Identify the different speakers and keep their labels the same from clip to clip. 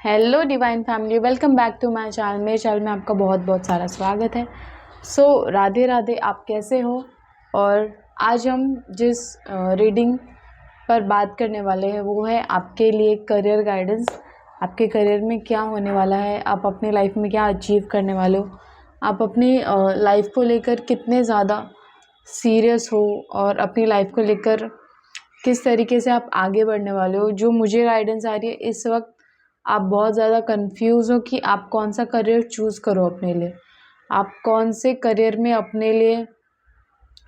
Speaker 1: Hello divine family, welcome back to my channel. मेरे channel में आपका बहुत बहुत सारा स्वागत है। राधे राधे, आप कैसे हो? और आज हम जिस रीडिंग पर बात करने वाले हैं वो है आपके लिए करियर गाइडेंस। आपके करियर में क्या होने वाला है, आप अपनी लाइफ में क्या अचीव करने वाले हो, आप अपनी लाइफ को लेकर कितने ज़्यादा सीरियस हो और अपनी लाइफ को लेकर किस तरीके से आप आगे बढ़ने वाले हो। जो मुझे गाइडेंस आ रही है इस वक्त, आप बहुत ज़्यादा कंफ्यूज हो कि आप कौन सा करियर चूज़ करो अपने लिए, आप कौन से करियर में अपने लिए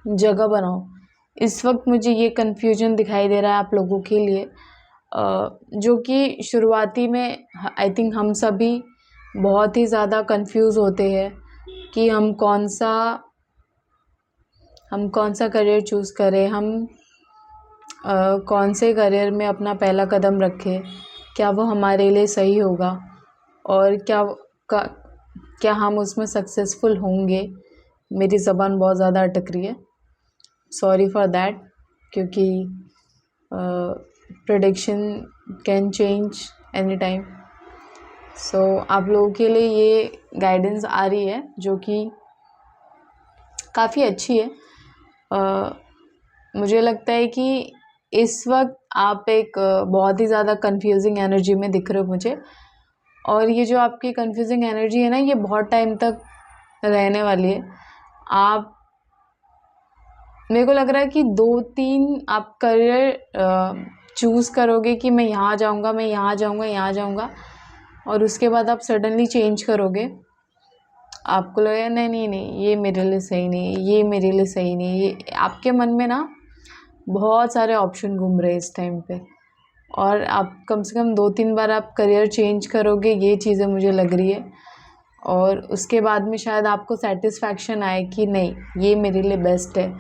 Speaker 1: जगह बनाओ। इस वक्त मुझे ये कन्फ्यूजन दिखाई दे रहा है आप लोगों के लिए, जो कि शुरुआती में आई थिंक हम सभी बहुत ही ज़्यादा कंफ्यूज होते हैं कि हम कौन सा करियर चूज़ करें, हम कौन से करियर में अपना पहला कदम रखें, क्या वो हमारे लिए सही होगा और क्या हम उसमें सक्सेसफुल होंगे। मेरी ज़बान बहुत ज़्यादा अटक रही है, सॉरी फॉर दैट, क्योंकि prediction can change any time. आप लोगों के लिए ये गाइडेंस आ रही है जो कि काफ़ी अच्छी है। मुझे लगता है कि इस वक्त आप एक बहुत ही ज़्यादा कंफ्यूजिंग एनर्जी में दिख रहे हो मुझे, और ये जो आपकी कंफ्यूजिंग एनर्जी है ना, ये बहुत टाइम तक रहने वाली है। आप, मेरे को लग रहा है कि 2-3 आप करियर चूज़ करोगे कि मैं यहाँ जाऊँगा, मैं यहाँ जाऊँगा, यहाँ जाऊँगा, और उसके बाद आप सडनली चेंज करोगे। आपको लगेगा नहीं नहीं नहीं, ये मेरे लिए सही नहीं है, ये मेरे लिए सही नहीं है। ये आपके मन में ना बहुत सारे ऑप्शन घूम रहे हैं इस टाइम पे, और आप कम से कम 2-3 बार आप करियर चेंज करोगे, ये चीज़ें मुझे लग रही है। और उसके बाद में शायद आपको सेटिस्फैक्शन आए कि नहीं, ये मेरे लिए बेस्ट है,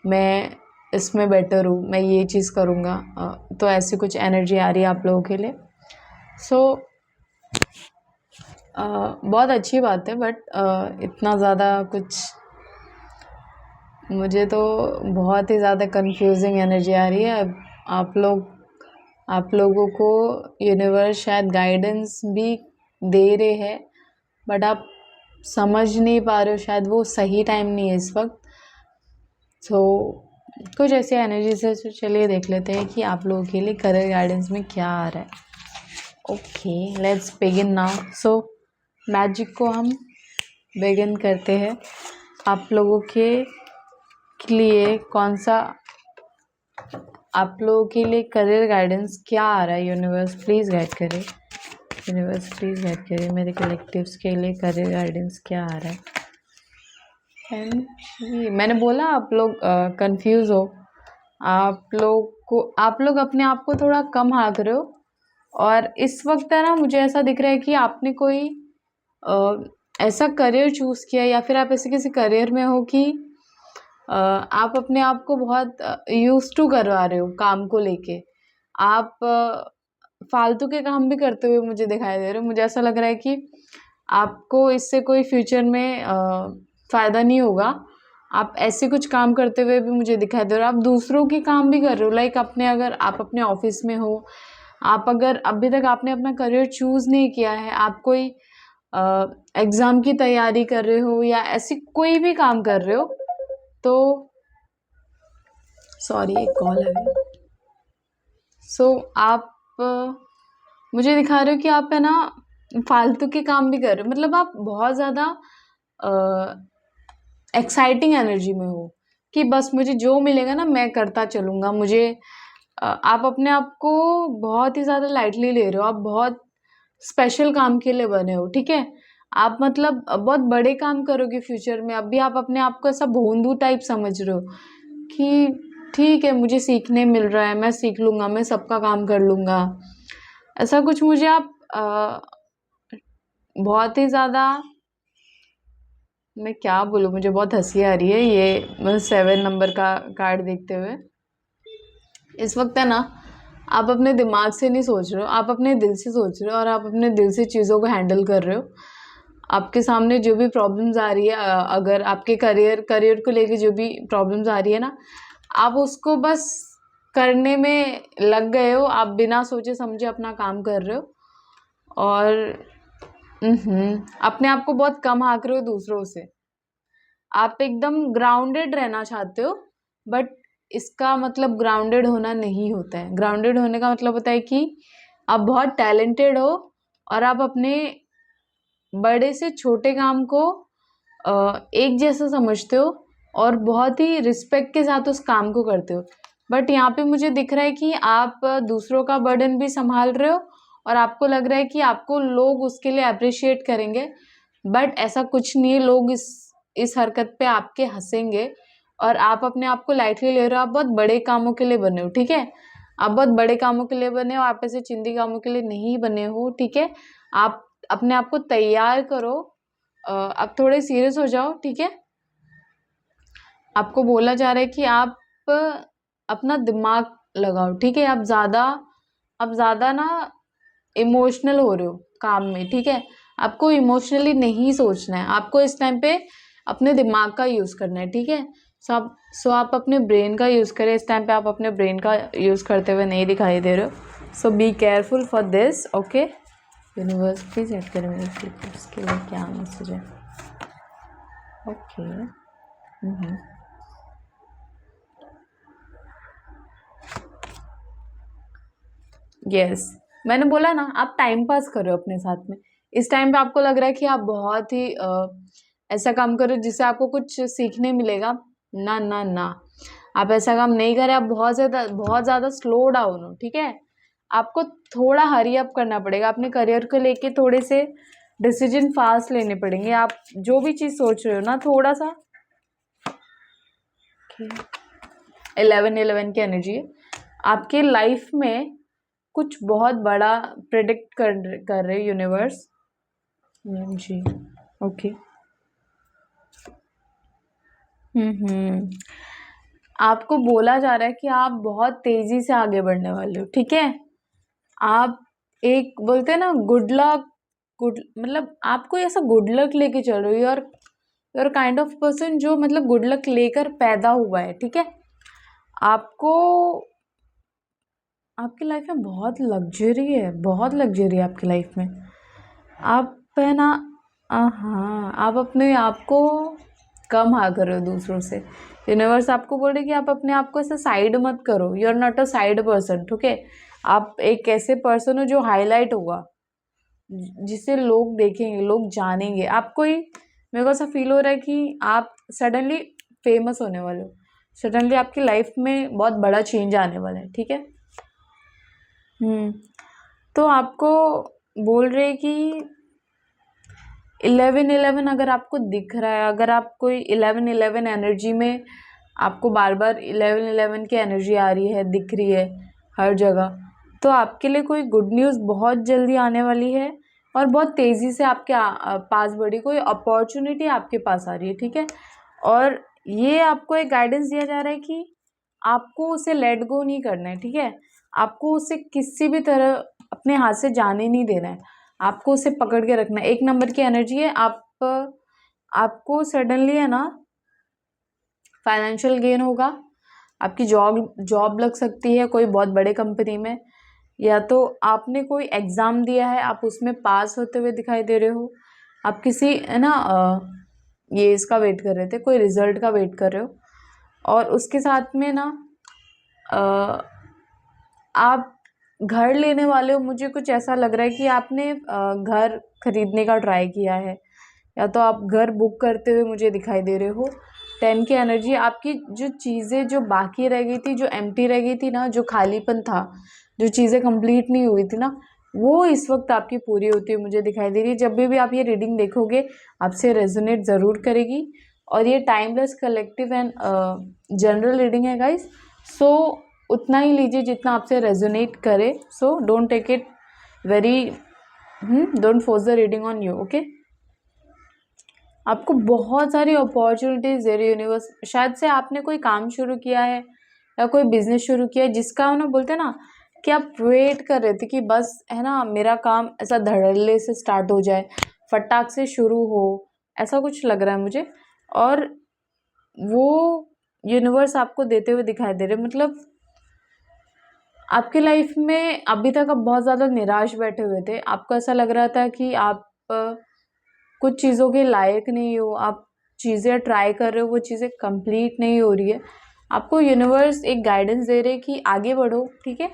Speaker 1: मैं इसमें बेटर हूँ, मैं ये चीज़ करूँगा। तो ऐसी कुछ एनर्जी आ रही है आप लोगों के लिए। बहुत अच्छी बात है, बट इतना ज़्यादा कुछ, मुझे तो बहुत ही ज़्यादा कंफ्यूजिंग एनर्जी आ रही है। आप लोगों को यूनिवर्स शायद गाइडेंस भी दे रहे हैं, बट आप समझ नहीं पा रहे हो, शायद वो सही टाइम नहीं है इस वक्त। कुछ ऐसी एनर्जी से चलिए देख लेते हैं कि आप लोगों के लिए करियर गाइडेंस में क्या आ रहा है। Okay, let's begin now. Magic को हम बिगिन करते हैं। आप लोगों के लिए आप लोगों के लिए करियर गाइडेंस क्या आ रहा है? यूनिवर्स प्लीज़ गाइड करे, यूनिवर्स प्लीज़ गाइड करे मेरे कलेक्टिव्स के लिए करियर गाइडेंस क्या आ रहा है। मैंने बोला आप लोग कंफ्यूज हो, आप लोग अपने आप को थोड़ा कम आंक रहे हो, और इस वक्त है ना, मुझे ऐसा दिख रहा है कि आपने कोई ऐसा करियर चूज़ किया, या फिर आप ऐसे किसी करियर में हो कि आप अपने आप को बहुत यूज टू करवा रहे हो काम को लेके। आप फालतू के काम भी करते हुए मुझे दिखाई दे रहे हो। मुझे ऐसा लग रहा है कि आपको इससे कोई फ्यूचर में फ़ायदा नहीं होगा। आप ऐसे कुछ काम करते हुए भी मुझे दिखाई दे रहा है। आप दूसरों के काम भी कर रहे हो, लाइक अगर आप अपने ऑफिस में हो, आप अगर अभी तक आपने अपना करियर चूज़ नहीं किया है, आप कोई एग्ज़ाम की तैयारी कर रहे हो या ऐसी कोई भी काम कर रहे हो, तो सॉरी एक कॉल है। आप मुझे दिखा रहे हो कि आप है ना फालतू के काम भी कर रहे हो, मतलब आप बहुत ज़्यादा एक्साइटिंग एनर्जी में हो कि बस मुझे जो मिलेगा ना मैं करता चलूँगा। आप अपने आप को बहुत ही ज़्यादा लाइटली ले रहे हो, आप बहुत स्पेशल काम के लिए बने हो, ठीक है? आप मतलब बहुत बड़े काम करोगे फ्यूचर में। अभी आप अपने आप को ऐसा भोंदू टाइप समझ रहे हो कि ठीक है, मुझे सीखने मिल रहा है, मैं सीख लूँगा, मैं सबका काम कर लूँगा। ऐसा कुछ मुझे आप बहुत ही ज़्यादा, मैं क्या बोलूँ, मुझे बहुत हंसी आ रही है ये 7 नंबर का कार्ड देखते हुए। इस वक्त है ना, आप अपने दिमाग से नहीं सोच रहे हो, आप अपने दिल से सोच रहे हो, और आप अपने दिल से चीज़ों को हैंडल कर रहे हो। आपके सामने जो भी प्रॉब्लम्स आ रही है, अगर आपके करियर को लेके जो भी प्रॉब्लम्स आ रही है ना, आप उसको बस करने में लग गए हो। आप बिना सोचे समझे अपना काम कर रहे हो, और अपने आप को बहुत कम आंक रहे हो दूसरों से। आप एकदम ग्राउंडेड रहना चाहते हो, बट इसका मतलब ग्राउंडेड होना नहीं होता है। ग्राउंडेड होने का मतलब होता है कि आप बहुत टैलेंटेड हो और आप अपने बड़े से छोटे काम को एक जैसा समझते हो और बहुत ही रिस्पेक्ट के साथ उस काम को करते हो। बट यहाँ पे मुझे दिख रहा है कि आप दूसरों का बर्डन भी संभाल रहे हो और आपको लग रहा है कि आपको लोग उसके लिए अप्रिशिएट करेंगे, बट ऐसा कुछ नहीं है। लोग इस हरकत पे आपके हंसेंगे और आप अपने आप को लाइटली ले रहे हो। आप बहुत बड़े कामों के लिए बने हो, ठीक है? आप बहुत बड़े कामों के लिए बने हो, आप ऐसे चिंदी कामों के लिए नहीं बने हो, ठीक है? आप अपने आप को तैयार करो, आप थोड़े सीरियस हो जाओ, ठीक है? आपको बोला जा रहा है कि आप अपना दिमाग लगाओ, ठीक है? आप ज़्यादा ना इमोशनल हो रहे हो काम में, ठीक है? आपको इमोशनली नहीं सोचना है, आपको इस टाइम पे अपने दिमाग का यूज़ करना है, ठीक है? आप अपने ब्रेन का यूज़ करें। इस टाइम पे आप अपने ब्रेन का यूज़ करते हुए नहीं दिखाई दे रहे हो, so be careful for this, okay? Universe please add करें मेरे फ्लिपर्स के लिए क्या मैसेज है, ओके? यस, मैंने बोला ना, आप टाइम पास करो अपने साथ में। इस टाइम पे आपको लग रहा है कि आप बहुत ही ऐसा काम करो जिससे आपको कुछ सीखने मिलेगा। ना ना ना, आप ऐसा काम नहीं करें। आप बहुत ज़्यादा स्लो डाउन हो, ठीक है? आपको थोड़ा हरी अप करना पड़ेगा। अपने करियर को लेके थोड़े से डिसीजन फास्ट लेने पड़ेंगे। आप जो भी चीज़ सोच रहे हो ना, थोड़ा सा 11-11 की एनर्जी है आपके लाइफ में। कुछ बहुत बड़ा प्रेडिक्ट कर रहे यूनिवर्स जी, ओके? आपको बोला जा रहा है कि आप बहुत तेजी से आगे बढ़ने वाले हो, ठीक है? आप एक बोलते हैं ना गुड लक, मतलब आपको ऐसा गुड लक लेके चल रहे हो। यूर काइंड ऑफ पर्सन जो मतलब गुड लक लेकर पैदा हुआ है, ठीक है? आपको आपकी लाइफ में बहुत लग्जरी है, बहुत लग्जरी है आपकी लाइफ में। आप है ना, हाँ, आप अपने आप को कम हाँ करो दूसरों से। यूनिवर्स आपको बोल रही कि आप अपने आप को ऐसे साइड मत करो। You are not a side person, ठीक है? आप एक ऐसे पर्सन हो जो हाईलाइट होगा, जिसे लोग देखेंगे, लोग जानेंगे आपको ही। मेरे को ऐसा फील हो रहा है कि आप सडनली फेमस होने वाले हो। सडनली आपकी लाइफ में बहुत बड़ा चेंज आने वाला है, ठीक है? तो आपको बोल रहे कि 11-11 अगर आपको दिख रहा है, अगर आप कोई 11-11 एनर्जी में आपको बार बार 11-11 की एनर्जी आ रही है, दिख रही है हर जगह, तो आपके लिए कोई गुड न्यूज़ बहुत जल्दी आने वाली है और बहुत तेज़ी से आपके पास बढ़ी कोई अपॉर्चुनिटी आपके पास आ रही है, ठीक है? और ये आपको एक गाइडेंस दिया जा रहा है कि आपको उसे लेट गो नहीं करना है, ठीक है? आपको उसे किसी भी तरह अपने हाथ से जाने नहीं देना है। आपको उसे पकड़ के रखना है। 1 नंबर की एनर्जी है। आपको सडनली है ना फाइनेंशियल गेन होगा। आपकी जॉब लग सकती है कोई बहुत बड़े कंपनी में, या तो आपने कोई एग्ज़ाम दिया है, आप उसमें पास होते हुए दिखाई दे रहे हो। आप किसी है ना ये इसका वेट कर रहे थे, कोई रिजल्ट का वेट कर रहे हो। और उसके साथ में ना आप घर लेने वाले हो। मुझे कुछ ऐसा लग रहा है कि आपने घर खरीदने का ट्राई किया है, या तो आप घर बुक करते हुए मुझे दिखाई दे रहे हो। 10 की एनर्जी, आपकी जो चीज़ें जो बाकी रह गई थी, जो एम्प्टी रह गई थी ना, जो खालीपन था, जो चीज़ें कंप्लीट नहीं हुई थी ना, वो इस वक्त आपकी पूरी होती हुई मुझे दिखाई दे रही है। जब भी आप ये रीडिंग देखोगे, आपसे रेजोनेट ज़रूर करेगी। और ये timeless, collective and general reading है गाइस, सो उतना ही लीजिए जितना आपसे रेजोनेट करे। So don't take it very, don't force the reading on you, okay? आपको बहुत सारी अपॉर्चुनिटीज़ दे रही यूनिवर्स। शायद से आपने कोई काम शुरू किया है या कोई बिजनेस शुरू किया है, जिसका ना बोलते हैं ना कि आप वेट कर रहे थे कि बस है ना मेरा काम ऐसा धड़ल्ले से स्टार्ट हो जाए, फटाक से शुरू हो, ऐसा कुछ लग रहा है मुझे। और वो यूनिवर्स आपको देते हुए दिखाई दे रहे, मतलब आपकी लाइफ में अभी तक आप बहुत ज़्यादा निराश बैठे हुए थे। आपको ऐसा लग रहा था कि आप कुछ चीज़ों के लायक नहीं हो, आप चीज़ें ट्राई कर रहे हो, वो चीज़ें कंप्लीट नहीं हो रही है। आपको यूनिवर्स एक गाइडेंस दे रहे हैं कि आगे बढ़ो, ठीक है?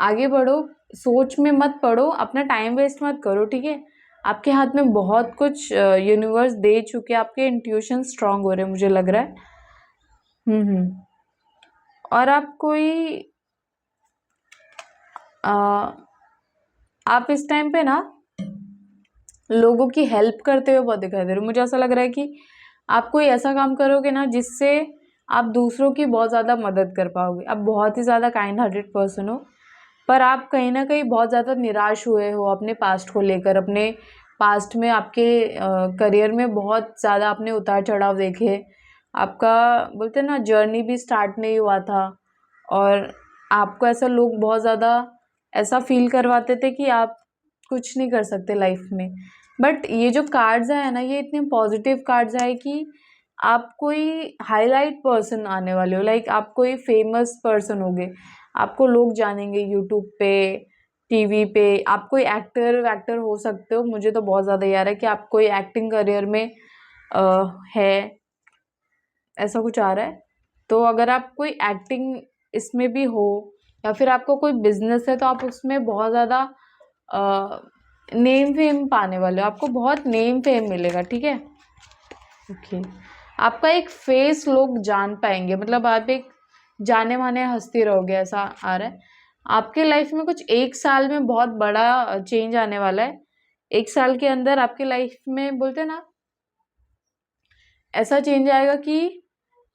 Speaker 1: आगे बढ़ो, सोच में मत पड़ो, अपना टाइम वेस्ट मत करो, ठीक है? आपके हाथ में बहुत कुछ यूनिवर्स दे चुके हैं, आपके इंट्यूशन स्ट्रांग हो रहे हैं, मुझे लग रहा है। और आप कोई अ, आप इस टाइम पे ना लोगों की हेल्प करते हुए बहुत दिखाई दे रहे हो। मुझे ऐसा लग रहा है कि आप कोई ऐसा काम करोगे ना जिससे आप दूसरों की बहुत ज़्यादा मदद कर पाओगे। आप बहुत ही ज़्यादा काइंड हार्टेड पर्सन हो, पर आप कहीं ना कहीं बहुत ज़्यादा निराश हुए हो अपने पास्ट को लेकर। अपने पास्ट में आपके करियर में बहुत ज़्यादा आपने उतार चढ़ाव देखे। आपका बोलते हैं ना जर्नी भी स्टार्ट नहीं हुआ था, और आपको ऐसा लोग बहुत ज़्यादा ऐसा फील करवाते थे कि आप कुछ नहीं कर सकते लाइफ में। बट ये जो कार्ड्स आए ना, ये इतने पॉजिटिव कार्ड्स आए कि आप कोई हाईलाइट पर्सन आने वाले हो। लाइक आप कोई फेमस पर्सन होगे, आपको लोग जानेंगे यूट्यूब पे, टीवी पे। आप कोई एक्टर वैक्टर हो सकते हो। मुझे तो बहुत ज़्यादा याद है कि आप कोई एक्टिंग करियर में है, ऐसा कुछ आ रहा है। तो अगर आप कोई एक्टिंग इसमें भी हो, या फिर आपको कोई बिजनेस है, तो आप उसमें बहुत ज़्यादा नेम फेम पाने वाले हो। आपको बहुत नेम फेम मिलेगा, ठीक है? ओके। आपका एक फेस लोग जान पाएंगे, मतलब आप एक जाने माने हस्ती रहोगे, ऐसा आ रहा है। आपके लाइफ में कुछ 1 साल में बहुत बड़ा चेंज आने वाला है। 1 साल के अंदर आपके लाइफ में बोलते हैं ना, ऐसा चेंज आएगा कि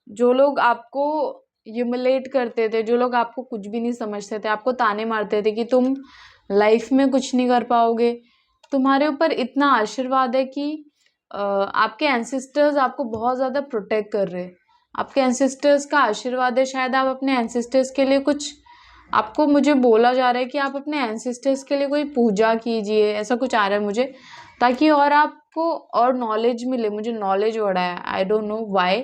Speaker 1: जो लोग आपको ह्यूमिलेट करते थे, जो लोग आपको कुछ भी नहीं समझते थे, आपको ताने मारते थे कि तुम लाइफ में कुछ नहीं कर पाओगे, तुम्हारे ऊपर इतना आशीर्वाद है कि आपके एंसेस्टर्स आपको बहुत ज़्यादा प्रोटेक्ट कर रहे हैं। आपके एंसेस्टर्स का आशीर्वाद है। शायद आप अपने एंसेस्टर्स के लिए कुछ, आपको मुझे बोला जा रहा है कि आप अपने एंसेस्टर्स के लिए कोई पूजा कीजिए, ऐसा कुछ आ रहा है मुझे, ताकि और आपको और नॉलेज मिले। मुझे नॉलेज वर्ड आया, I don't know why.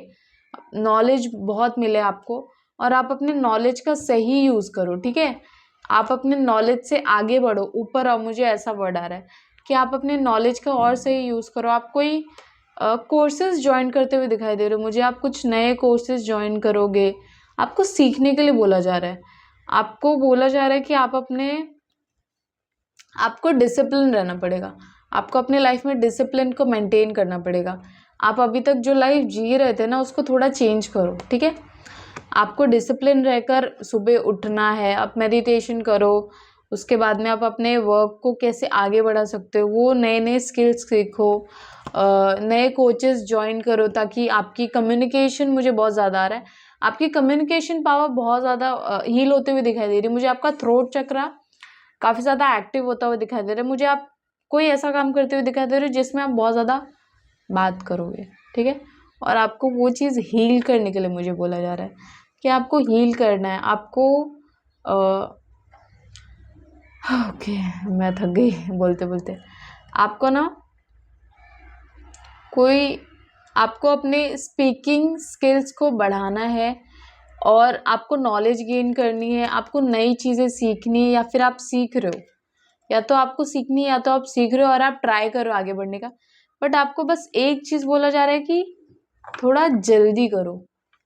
Speaker 1: Knowledge बहुत मिले आपको, और आप अपने नॉलेज का सही यूज़ करो, ठीक है? आप अपने नॉलेज से आगे बढ़ो, ऊपर आओ। मुझे ऐसा वर्ड आ रहा है कि आप अपने नॉलेज का और सही यूज़ करो। आप कोई कोर्सेज ज्वाइन करते हुए दिखाई दे रहे हो मुझे। आप कुछ नए कोर्सेज ज्वाइन करोगे। आपको सीखने के लिए बोला जा रहा है। आपको बोला जा रहा है कि आपको डिसिप्लिन रहना पड़ेगा। आपको अपने लाइफ में डिसिप्लिन को मेंटेन करना पड़ेगा। आप अभी तक जो लाइफ जी रहे थे ना, उसको थोड़ा चेंज करो, ठीक है? आपको डिसिप्लिन रहकर सुबह उठना है। आप मेडिटेशन करो। उसके बाद में आप अपने वर्क को कैसे आगे बढ़ा सकते हो, वो नए नए स्किल्स सीखो। नए कोचेस ज्वाइन करो, ताकि आपकी कम्युनिकेशन, मुझे बहुत ज़्यादा आ रहा है, आपकी कम्युनिकेशन पावर बहुत ज़्यादा हील होते हुए दिखाई दे रही है मुझे। आपका थ्रोट चक्रा काफ़ी ज़्यादा एक्टिव होता हुआ दिखाई दे रहा है मुझे। आप कोई ऐसा काम करते हुए दिखाई दे रहे हो जिसमें आप बहुत ज़्यादा बात करोगे, ठीक है? और आपको वो चीज़ हील करने के लिए मुझे बोला जा रहा है कि आपको हील करना है। आपको ओके, मैं थक गई बोलते बोलते। आपको ना कोई आपको अपने स्पीकिंग स्किल्स को बढ़ाना है, और आपको नॉलेज गेन करनी है। आपको नई चीज़ें सीखनी है, या फिर आप सीख रहे हो। या तो आपको सीखनी है, या तो आप सीख रहे हो और आप ट्राई करो आगे बढ़ने का। बट आपको बस एक चीज़ बोला जा रहा है कि थोड़ा जल्दी करो,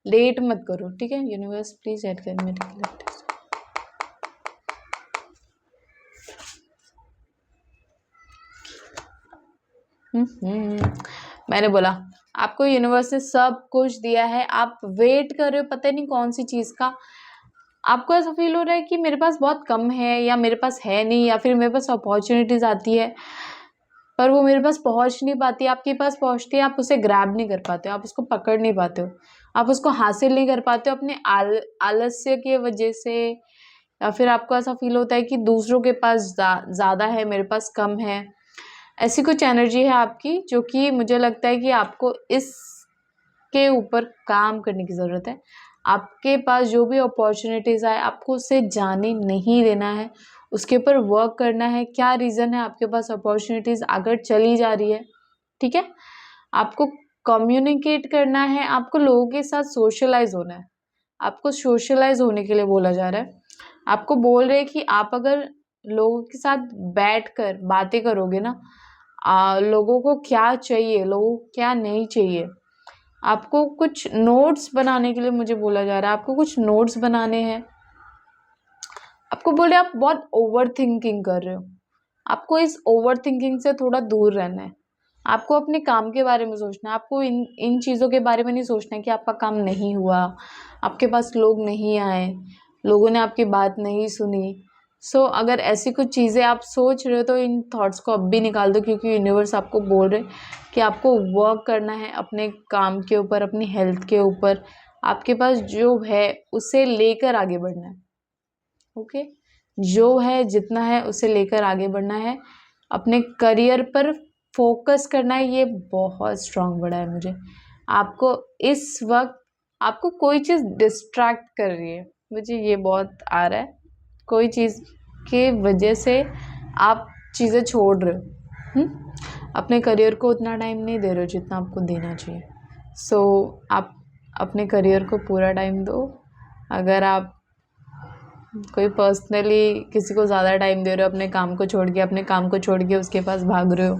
Speaker 1: लेट मत करो, ठीक है? यूनिवर्स प्लीज ऐड कर मेरे कलेक्टिव। मैंने बोला आपको यूनिवर्स ने सब कुछ दिया है। आप वेट कर रहे हो पता नहीं कौन सी चीज़ का। आपको ऐसा फील हो रहा है कि मेरे पास बहुत कम है, या मेरे पास है नहीं, या फिर मेरे पास अपॉर्चुनिटीज़ आती है पर वो मेरे पास पहुंच नहीं पाती। आपके पास पहुंचती है, आप उसे ग्रैब नहीं कर पाते हो, आप उसको पकड़ नहीं पाते हो, आप उसको हासिल नहीं कर पाते हो अपने आलस्य की वजह से। या फिर आपको ऐसा फील होता है कि दूसरों के पास ज़्यादा है, मेरे पास कम है। ऐसी कुछ एनर्जी है आपकी, जो कि मुझे लगता है कि आपको इसके ऊपर काम करने की ज़रूरत है। आपके पास जो भी अपॉर्चुनिटीज़ आए, आपको उसे जाने नहीं देना है, उसके ऊपर वर्क करना है। क्या रीज़न है आपके पास अपॉर्चुनिटीज़ अगर चली जा रही है, ठीक है? आपको कम्युनिकेट करना है, आपको लोगों के साथ सोशलाइज होना है। आपको सोशलाइज होने के लिए बोला जा रहा है। आपको बोल रहे हैं कि आप अगर लोगों के साथ बैठकर बातें करोगे ना, लोगों को क्या चाहिए, लोगों को क्या नहीं चाहिए, आपको कुछ नोट्स बनाने के लिए मुझे बोला जा रहा है। आपको कुछ नोट्स बनाने हैं। आपको बोल रहे हैं आप बहुत ओवर थिंकिंग कर रहे हो, आपको इस ओवर थिंकिंग से थोड़ा दूर रहना है। आपको अपने काम के बारे में सोचना है। आपको इन इन चीज़ों के बारे में नहीं सोचना है कि आपका काम नहीं हुआ, आपके पास लोग नहीं आए, लोगों ने आपकी बात नहीं सुनी। अगर ऐसी कुछ चीज़ें आप सोच रहे हो तो इन थॉट्स को अब भी निकाल दो, क्योंकि यूनिवर्स आपको बोल रहे कि आपको वर्क करना है अपने काम के ऊपर, अपनी हेल्थ के ऊपर। आपके पास जो है उसे लेकर आगे बढ़ना है। ओके, जो है जितना है उसे लेकर आगे बढ़ना है। अपने करियर पर फोकस करना है। ये बहुत स्ट्रांग वर्ड है मुझे। आपको इस वक्त आपको कोई चीज़ डिस्ट्रैक्ट कर रही है, मुझे ये बहुत आ रहा है। कोई चीज़ के वजह से आप चीज़ें छोड़ रहे हो। अपने करियर को उतना टाइम नहीं दे रहे हो जितना आपको देना चाहिए। आप अपने करियर को पूरा टाइम दो। अगर आप कोई पर्सनली किसी को ज़्यादा टाइम दे रहे हो, अपने काम को छोड़ के उसके पास भाग रहे हो,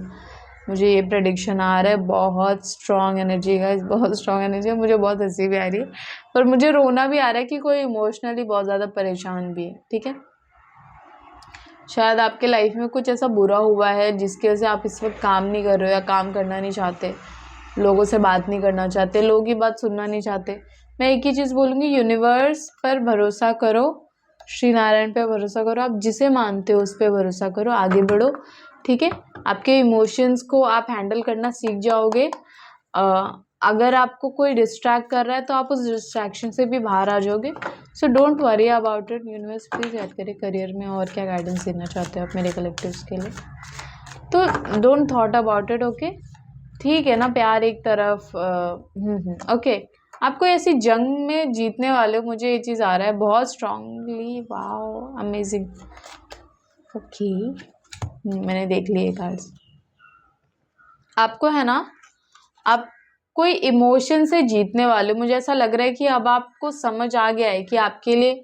Speaker 1: मुझे ये प्रेडिक्शन आ रहा है। बहुत स्ट्रॉन्ग एनर्जी गाइस, बहुत स्ट्रॉन्ग एनर्जी है। मुझे बहुत हंसी भी आ रही है, पर मुझे रोना भी आ रहा है कि कोई इमोशनली बहुत ज़्यादा परेशान भी है। ठीक है, शायद आपके लाइफ में कुछ ऐसा बुरा हुआ है जिसकी वजह से आप इस वक्त काम नहीं कर रहे हो या काम करना नहीं चाहते, लोगों से बात नहीं करना चाहते, लोगों की बात सुनना नहीं चाहते। मैं एक ही चीज़ बोलूँगी, यूनिवर्स पर भरोसा करो, श्री नारायण पे भरोसा करो, आप जिसे मानते हो उस पर भरोसा करो, आगे बढ़ो। ठीक है, आपके इमोशंस को आप हैंडल करना सीख जाओगे। अगर आपको कोई डिस्ट्रैक्ट कर रहा है तो आप उस डिस्ट्रैक्शन से भी बाहर आ जाओगे। So don't worry about it. Universe please याद करें करियर में और क्या गाइडेंस देना चाहते हो आप मेरे कलेक्टिव्स के लिए, तो don't thought about it. Okay, ठीक है ना, प्यार एक तरफ। ओके, आपको ऐसी जंग में जीतने वाले हो, मुझे ये चीज़ आ रहा है बहुत स्ट्रांगली। Wow, amazing. ओके, मैंने देख लिए कार्ड्स। आपको है ना, आप कोई इमोशन से जीतने वाले हो। मुझे ऐसा लग रहा है कि अब आपको समझ आ गया है कि आपके लिए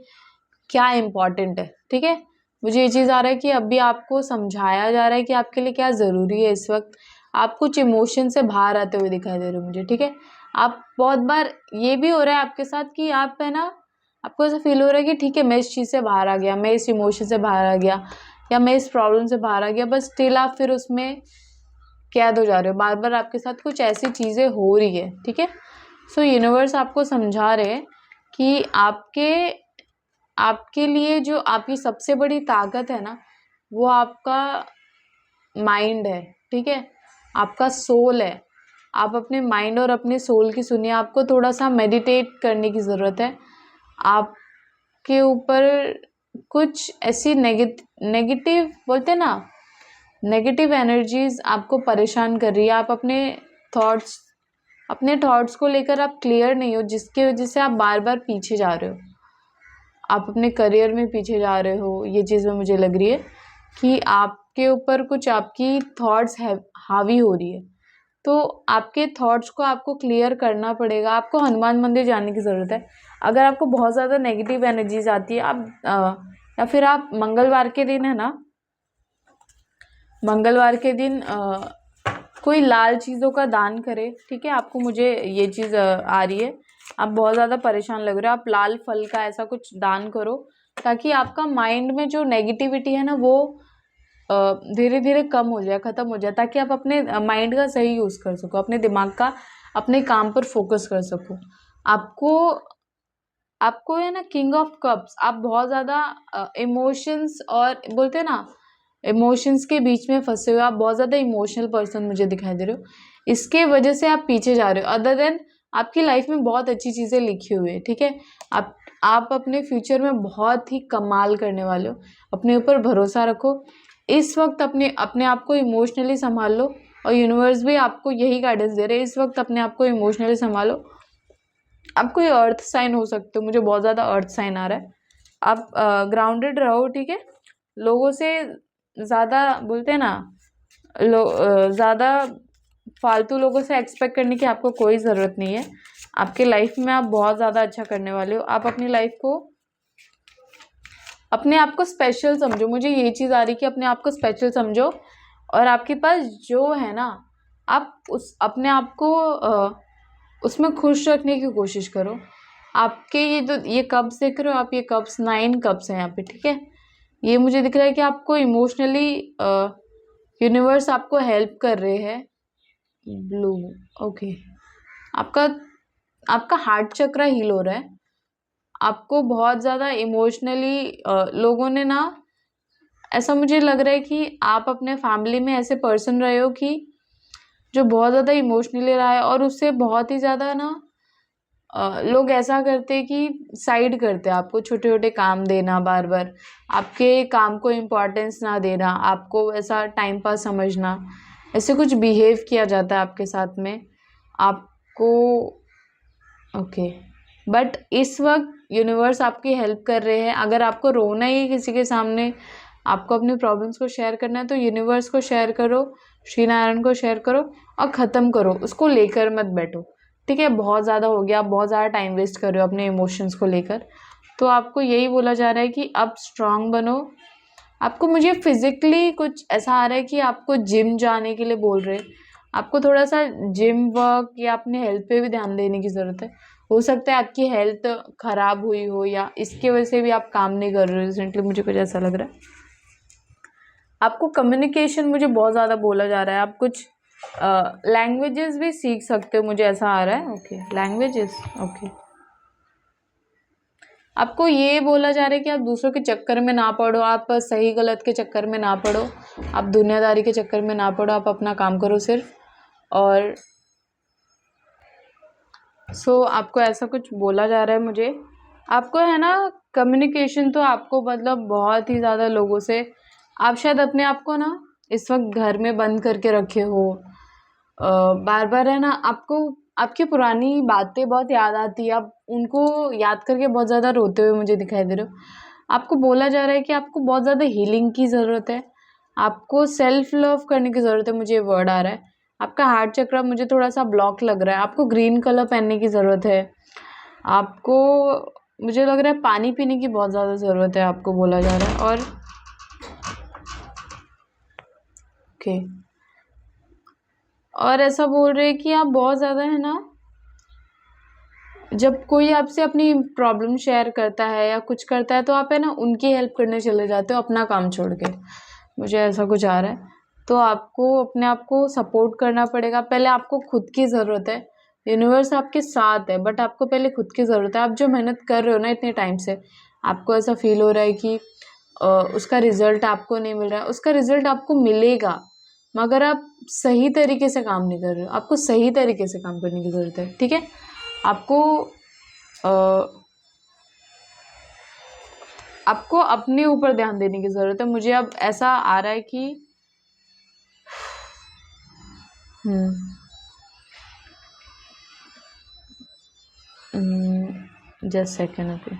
Speaker 1: क्या इम्पोर्टेंट है। ठीक है, मुझे ये चीज़ आ रहा है कि अभी आपको समझाया जा रहा है कि आपके लिए क्या ज़रूरी है इस वक्त। आप कुछ इमोशन से बाहर आते हुए दिखाई दे रहे हो मुझे। ठीक है, आप बहुत बार ये भी हो रहा है आपके साथ कि आप है ना, आपको ऐसा फील हो रहा है कि ठीक है मैं इस चीज़ से बाहर आ गया, मैं इस इमोशन से बाहर आ गया, या मैं इस प्रॉब्लम से बाहर आ गया, बस स्टिल आप फिर उसमें कैद हो जा रहे हो। बार बार आपके साथ कुछ ऐसी चीज़ें हो रही है। ठीक है, यूनिवर्स आपको समझा रहे हैं कि आपके लिए जो आपकी सबसे बड़ी ताकत है ना, वो आपका माइंड है। ठीक है, आपका सोल है। आप अपने माइंड और अपने सोल की सुनिए। आपको थोड़ा सा मेडिटेट करने की ज़रूरत है। आपके ऊपर कुछ ऐसी नेगेटिव बोलते हैं ना, नेगेटिव एनर्जीज आपको परेशान कर रही है। आप अपने थॉट्स को लेकर आप क्लियर नहीं हो, जिसके वजह से आप बार बार पीछे जा रहे हो। आप अपने करियर में पीछे जा रहे हो, ये चीज़ में मुझे लग रही है कि आपके ऊपर कुछ आपकी थॉट्स हावी हो रही है। तो आपके थॉट्स को आपको क्लियर करना पड़ेगा। आपको हनुमान मंदिर जाने की ज़रूरत है। अगर आपको बहुत ज़्यादा नेगेटिव एनर्जीज आती है, या फिर आप मंगलवार के दिन है ना, मंगलवार के दिन कोई लाल चीज़ों का दान करें। ठीक है, आपको मुझे ये चीज़ आ रही है, आप बहुत ज़्यादा परेशान लग रहे हो, आप लाल फल का ऐसा कुछ दान करो, ताकि आपका माइंड में जो नेगेटिविटी है ना वो धीरे धीरे कम हो जाए, ख़त्म हो जाए, ताकि आप अपने माइंड का सही यूज़ कर सको, अपने दिमाग का अपने काम पर फोकस कर सको। आपको है ना, किंग ऑफ कप्स, आप बहुत ज़्यादा इमोशंस और बोलते हैं ना, इमोशंस के बीच में फंसे हुए, आप बहुत ज़्यादा इमोशनल पर्सन मुझे दिखाई दे रहे हो। इसके वजह से आप पीछे जा रहे हो। अदर देन आपकी लाइफ में बहुत अच्छी चीज़ें लिखी हुई है। ठीक है, आप अपने फ्यूचर में बहुत ही कमाल करने वाले हो। अपने ऊपर भरोसा रखो। इस वक्त अपने आप को इमोशनली संभाल लो, और यूनिवर्स भी आपको यही गाइडेंस दे रहे हैं। इस वक्त अपने आप को इमोशनली संभालो। आप कोई अर्थ साइन हो सकते हो, मुझे बहुत ज़्यादा अर्थ साइन आ रहा है। आप ग्राउंडेड रहो। ठीक है, लोगों से ज़्यादा बोलते हैं ना, ज़्यादा फालतू लोगों से एक्सपेक्ट करने की आपको कोई ज़रूरत नहीं है। आपके लाइफ में आप बहुत ज़्यादा अच्छा करने वाले हो। आप अपनी लाइफ को अपने आप को स्पेशल समझो, मुझे ये चीज़ आ रही कि अपने आप को स्पेशल समझो, और आपके पास जो है ना आप उस अपने आप को उसमें खुश रखने की कोशिश करो। आपके ये कप्स देख रहे हो आप, ये कप्स 9 कप्स हैं यहाँ पे, ठीक है। ये मुझे दिख रहा है कि आपको इमोशनली यूनिवर्स आपको हेल्प कर रहे हैं। Blue, okay. आपका आपका हार्ट चक्रा हील हो रहा है। आपको बहुत ज़्यादा इमोशनली लोगों ने ना, ऐसा मुझे लग रहा है कि आप अपने फैमिली में ऐसे पर्सन रहे हो कि जो बहुत ज़्यादा इमोशनली रहा है, और उससे बहुत ही ज़्यादा ना लोग ऐसा करते कि साइड करते हैं आपको, छोटे छोटे काम देना, बार बार आपके काम को इम्पोर्टेंस ना देना, आपको ऐसा टाइम पास समझना, ऐसे कुछ बिहेव किया जाता है आपके साथ में आपको। ओके, बट इस वक्त यूनिवर्स आपकी हेल्प कर रहे हैं। अगर आपको रोना ही किसी के सामने, आपको अपनी प्रॉब्लम्स को शेयर करना है, तो यूनिवर्स को शेयर करो, श्री नारायण को शेयर करो और ख़त्म करो, उसको लेकर मत बैठो, ठीक है। बहुत ज़्यादा हो गया, आप बहुत ज़्यादा टाइम वेस्ट कर रहे हो अपने इमोशंस को लेकर। तो आपको यही बोला जा रहा है कि अब स्ट्रांग बनो। आपको, मुझे फिज़िकली कुछ ऐसा आ रहा है कि आपको जिम जाने के लिए बोल रहे हैं। आपको थोड़ा सा जिम वर्क या अपने हेल्थ पे भी ध्यान देने की ज़रूरत है। हो सकता है आपकी हेल्थ ख़राब हुई हो, या इसके वजह से भी आप काम नहीं कर रहे हो रिसेंटली, मुझे कुछ ऐसा लग रहा है। आपको कम्युनिकेशन मुझे बहुत ज़्यादा बोला जा रहा है। आप कुछ लैंग्वेजेस भी सीख सकते हो, मुझे ऐसा आ रहा है। Okay, languages, okay. आपको ये बोला जा रहा है कि आप दूसरों के चक्कर में ना पड़ो, आप सही गलत के चक्कर में ना पड़ो, आप दुनियादारी के चक्कर में ना पड़ो, आप अपना काम करो सिर्फ। और आपको ऐसा कुछ बोला जा रहा है मुझे। आपको है ना कम्युनिकेशन, तो आपको मतलब बहुत ही ज़्यादा लोगों से, आप शायद अपने आप को ना इस वक्त घर में बंद करके रखे हो। बार बार है ना आपको आपकी पुरानी बातें बहुत याद आती है, आप उनको याद करके बहुत ज़्यादा रोते हुए मुझे दिखाई दे रहे हो। आपको बोला जा रहा है कि आपको बहुत ज़्यादा हीलिंग की ज़रूरत है, आपको सेल्फ लव करने की ज़रूरत है, मुझे ये वर्ड आ रहा है। आपका हार्ट चक्र मुझे थोड़ा सा ब्लॉक लग रहा है, आपको ग्रीन कलर पहनने की ज़रूरत है। आपको, मुझे लग रहा है पानी पीने की बहुत ज़्यादा ज़रूरत है, आपको बोला जा रहा है। और ओके, और ऐसा बोल रहे हैं कि आप बहुत ज़्यादा है ना, जब कोई आपसे अपनी प्रॉब्लम शेयर करता है या कुछ करता है, तो आप है ना उनकी हेल्प करने चले जाते हो अपना काम छोड़ के, मुझे ऐसा कुछ आ रहा है। तो आपको अपने आप को सपोर्ट करना पड़ेगा। पहले आपको खुद की ज़रूरत है, यूनिवर्स आपके साथ है, बट आपको पहले खुद की ज़रूरत है। आप जो मेहनत कर रहे हो ना इतने टाइम से, आपको ऐसा फील हो रहा है कि उसका रिज़ल्ट आपको नहीं मिल रहा है, उसका रिज़ल्ट आपको मिलेगा, मगर आप सही तरीके से काम नहीं कर रहे हो। आपको सही तरीके से काम करने की ज़रूरत है, ठीक है। आपको आपको अपने ऊपर ध्यान देने की ज़रूरत है। मुझे अब ऐसा आ रहा है कि जस्ट सेकेंड, ओके।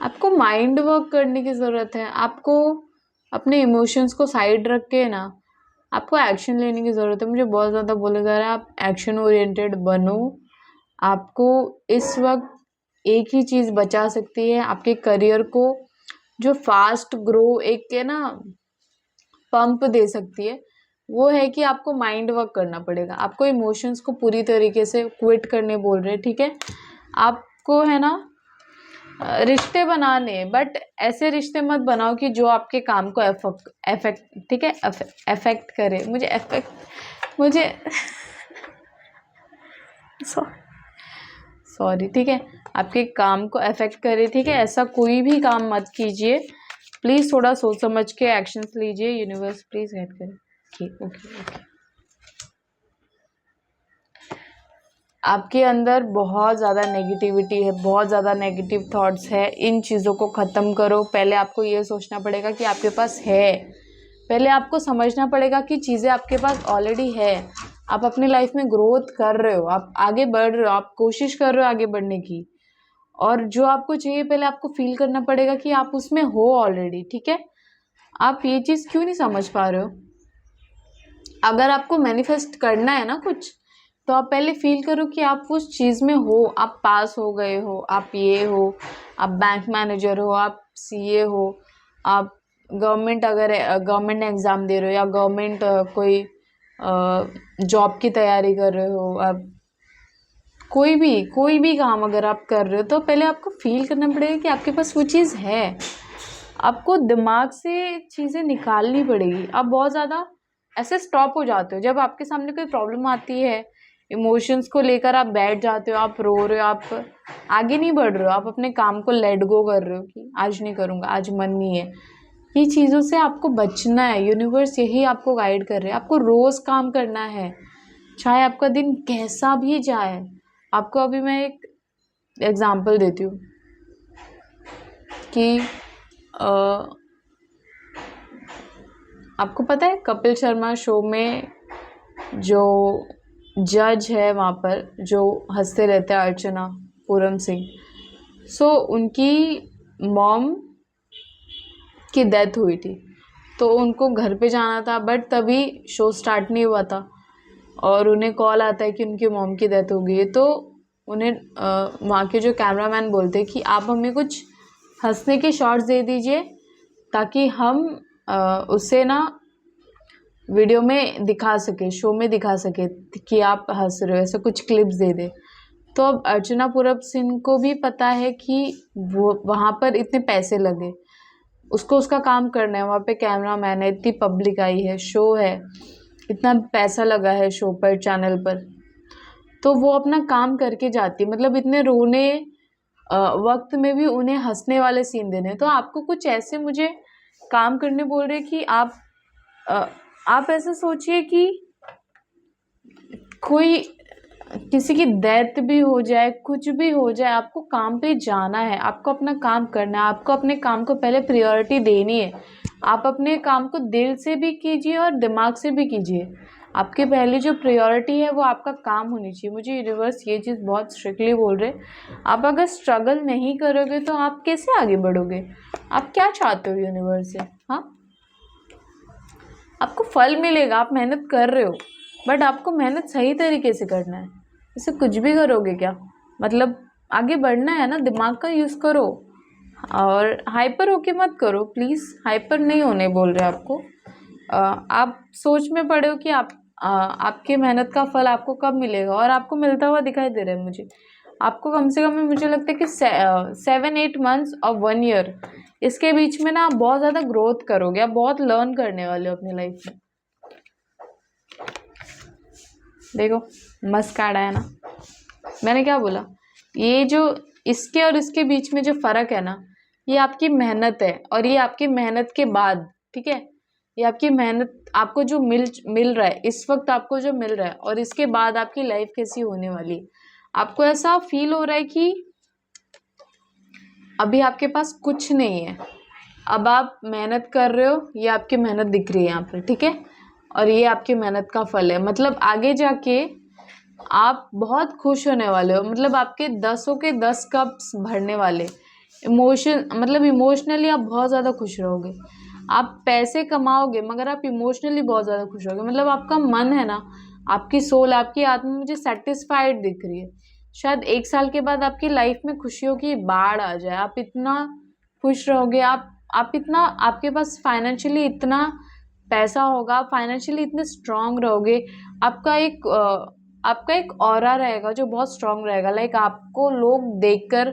Speaker 1: आपको माइंड वर्क करने की ज़रूरत है। आपको अपने इमोशंस को साइड रख के ना आपको एक्शन लेने की ज़रूरत है। मुझे बहुत ज़्यादा बोला जा रहा है आप एक्शन ओरिएंटेड बनो। आपको इस वक्त एक ही चीज़ बचा सकती है आपके करियर को, जो फास्ट ग्रो एक के ना पंप दे सकती है, वो है कि आपको माइंड वर्क करना पड़ेगा। आपको इमोशंस को पूरी तरीके से क्विट करने बोल रहे हैं, ठीक है। आपको है ना रिश्ते बनाने, बट ऐसे रिश्ते मत बनाओ कि जो आपके काम को अफेक्ट, ठीक है, अफेक्ट करे। मुझे सॉरी, ठीक है, आपके काम को अफेक्ट करे, ठीक है। ऐसा कोई भी काम मत कीजिए, प्लीज़ थोड़ा सोच समझ के एक्शंस लीजिए। यूनिवर्स प्लीज़ गाइड करे। ठीक, ओके। आपके अंदर बहुत ज़्यादा नेगेटिविटी है, बहुत ज़्यादा नेगेटिव थॉट्स है, इन चीज़ों को ख़त्म करो। पहले आपको ये सोचना पड़ेगा कि आपके पास है, पहले आपको समझना पड़ेगा कि चीज़ें आपके पास ऑलरेडी है। आप अपनी लाइफ में ग्रोथ कर रहे हो, आप आगे बढ़ रहे हो, आप कोशिश कर रहे हो आगे बढ़ने की, और जो आपको चाहिए पहले आपको फील करना पड़ेगा कि आप उसमें हो ऑलरेडी, ठीक है। आप ये चीज़ क्यों नहीं समझ पा रहे हो? अगर आपको मैनिफेस्ट करना है ना कुछ, तो आप पहले फील करो कि आप उस चीज़ में हो, आप पास हो गए हो, आप ये हो, आप बैंक मैनेजर हो, आप सीए हो, आप गवर्नमेंट अगर गवर्नमेंट एग्ज़ाम दे रहे हो या गवर्नमेंट कोई जॉब की तैयारी कर रहे हो, आप कोई भी काम अगर आप कर रहे हो तो पहले आपको फील करना पड़ेगा कि आपके पास वो चीज़ है। आपको दिमाग से चीज़ें निकालनी पड़ेगी। आप बहुत ज़्यादा ऐसे स्टॉप हो जाते हो जब आपके सामने कोई प्रॉब्लम आती है, इमोशंस को लेकर आप बैठ जाते हो, आप रो रहे हो, आप आगे नहीं बढ़ रहे हो, आप अपने काम को लेट गो कर रहे हो कि आज नहीं करूँगा, आज मन नहीं है। ये चीज़ों से आपको बचना है। यूनिवर्स यही आपको गाइड कर रहे हैं। आपको रोज़ काम करना है, चाहे आपका दिन कैसा भी जाए। आपको अभी मैं एक एग्जांपल देती हूँ कि आपको पता है कपिल शर्मा शो में जो जज है वहाँ पर जो हंसते रहते हैं, अर्चना पूरम सिंह, सो उनकी मॉम की डेथ हुई थी तो उनको घर पे जाना था, बट तभी शो स्टार्ट नहीं हुआ था और उन्हें कॉल आता है कि उनकी मॉम की डेथ हो गई है। तो उन्हें वहाँ के जो कैमरामैन बोलते हैं कि आप हमें कुछ हंसने के शॉट्स दे दीजिए ताकि हम उसे ना वीडियो में दिखा सके, शो में दिखा सके कि आप हंस रहे हो, ऐसे कुछ क्लिप्स दे दे। तो अब अर्चना पूरब सिंह को भी पता है कि वो वहाँ पर इतने पैसे लगे, उसको उसका काम करना है, वहाँ पे कैमरा मैन है, इतनी पब्लिक आई है, शो है, इतना पैसा लगा है शो पर, चैनल पर, तो वो अपना काम करके जाती है। मतलब इतने रोने वक्त में भी उन्हें हंसने वाले सीन देने। तो आपको कुछ ऐसे मुझे काम करने बोल रहे कि आप ऐसे सोचिए कि कोई किसी की डेथ भी हो जाए, कुछ भी हो जाए, आपको काम पे जाना है, आपको अपना काम करना है, आपको अपने काम को पहले प्रायोरिटी देनी है। आप अपने काम को दिल से भी कीजिए और दिमाग से भी कीजिए। आपकी पहली जो प्रायोरिटी है वो आपका काम होनी चाहिए। मुझे यूनिवर्स ये चीज़ बहुत स्ट्रिक्टली बोल रहे। आप अगर स्ट्रगल नहीं करोगे तो आप कैसे आगे बढ़ोगे? आप क्या चाहते हो यूनिवर्स से? हाँ, आपको फल मिलेगा, आप मेहनत कर रहे हो, बट आपको मेहनत सही तरीके से करना है। इसे कुछ भी करोगे क्या? मतलब आगे बढ़ना है ना, दिमाग का यूज़ करो और हाइपर होके मत करो प्लीज़। हाइपर नहीं होने बोल रहे आपको। आप सोच में पड़े हो कि आपकी मेहनत का फल आपको कब मिलेगा, और आपको मिलता हुआ दिखाई दे रहा है मुझे। आपको कम से कम मुझे लगता है कि 7-8 मंथ्स और 1 ईयर, इसके बीच में ना आप बहुत ज़्यादा ग्रोथ करोगे, आप बहुत लर्न करने वाले हो अपनी लाइफ में। देखो मस्त कार्ड आया ना। मैंने क्या बोला, ये जो इसके और इसके बीच में जो फ़र्क है ना, ये आपकी मेहनत है, और ये आपकी मेहनत के बाद, ठीक है, ये आपकी मेहनत, आपको जो मिल रहा है इस वक्त, आपको जो मिल रहा है, और इसके बाद आपकी लाइफ कैसी होने वाली। आपको ऐसा फील हो रहा है कि अभी आपके पास कुछ नहीं है, अब आप मेहनत कर रहे हो, ये आपकी मेहनत दिख रही है यहाँ पर, ठीक है, और ये आपकी मेहनत का फल है। मतलब आगे जाके आप बहुत खुश होने वाले हो। मतलब आपके 10 के 10 कप्स भरने वाले। मतलब इमोशनली आप बहुत ज़्यादा खुश रहोगे। आप पैसे कमाओगे मगर आप इमोशनली बहुत ज़्यादा खुश रहोगे। मतलब आपका मन है ना, आपकी सोल, आपकी आत्मा मुझे सेटिस्फाइड दिख रही है। शायद 1 साल के बाद आपकी लाइफ में खुशियों की बाढ़ आ जाए। आप इतना खुश रहोगे, आप इतना, आपके पास फाइनेंशियली इतना पैसा होगा, फाइनेंशियली इतने स्ट्रांग रहोगे। आपका एक ऑरा रहेगा जो बहुत स्ट्रांग रहेगा। लाइक आपको लोग देखकर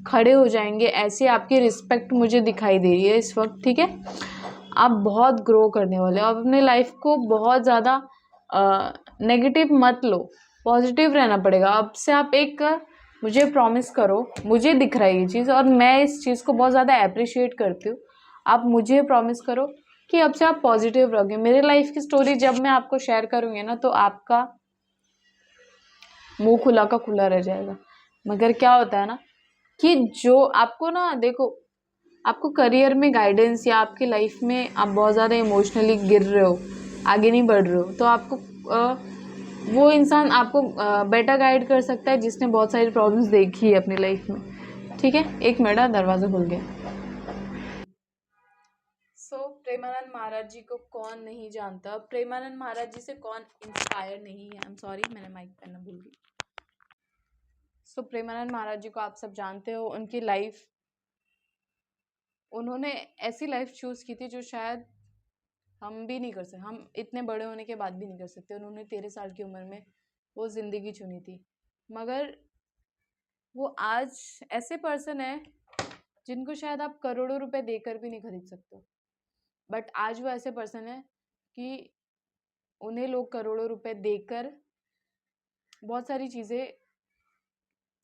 Speaker 1: खड़े हो जाएंगे, ऐसी आपकी रिस्पेक्ट मुझे दिखाई दे रही है इस वक्त, ठीक है। आप बहुत ग्रो करने वाले हो। आप अपने लाइफ को बहुत ज़्यादा नेगेटिव मत लो, पॉजिटिव रहना पड़ेगा। अब से आप एक मुझे प्रॉमिस करो, मुझे दिख रहा है ये चीज़ और मैं इस चीज़ को बहुत ज़्यादा अप्रिशिएट करती हूँ। आप मुझे प्रॉमिस करो कि अब से आप पॉजिटिव रहोगे। मेरे लाइफ की स्टोरी जब मैं आपको शेयर करूँगी ना, तो आपका मुंह खुला का खुला रह जाएगा। मगर क्या होता है ना कि जो आपको ना, देखो, आपको करियर में गाइडेंस या आपकी लाइफ में आप बहुत ज़्यादा इमोशनली गिर रहे हो, आगे नहीं बढ़ रहे हो, तो आपको वो इंसान आपको बेटर गाइड कर सकता है जिसने बहुत सारी प्रॉब्लम्स देखी है अपनी लाइफ में, ठीक है। एक मिनट, दरवाज़ा खुल गया। सो प्रेमानंद महाराज जी को कौन नहीं जानता, प्रेमानंद महाराज जी से कौन इंस्पायर नहीं है। आई एम सॉरी, मैंने माइक पहनना भूल गई। सो प्रेमानंद महाराज जी को आप सब जानते हो। उनकी लाइफ, उन्होंने ऐसी लाइफ चूज की थी जो शायद हम भी नहीं कर सकते, हम इतने बड़े होने के बाद भी नहीं कर सकते। उन्होंने 13 साल की उम्र में वो जिंदगी चुनी थी, मगर वो आज ऐसे पर्सन है जिनको शायद आप करोड़ों रुपए देकर भी नहीं खरीद सकते। बट आज वो ऐसे पर्सन है कि उन्हें लोग करोड़ों रुपए देकर बहुत सारी चीज़ें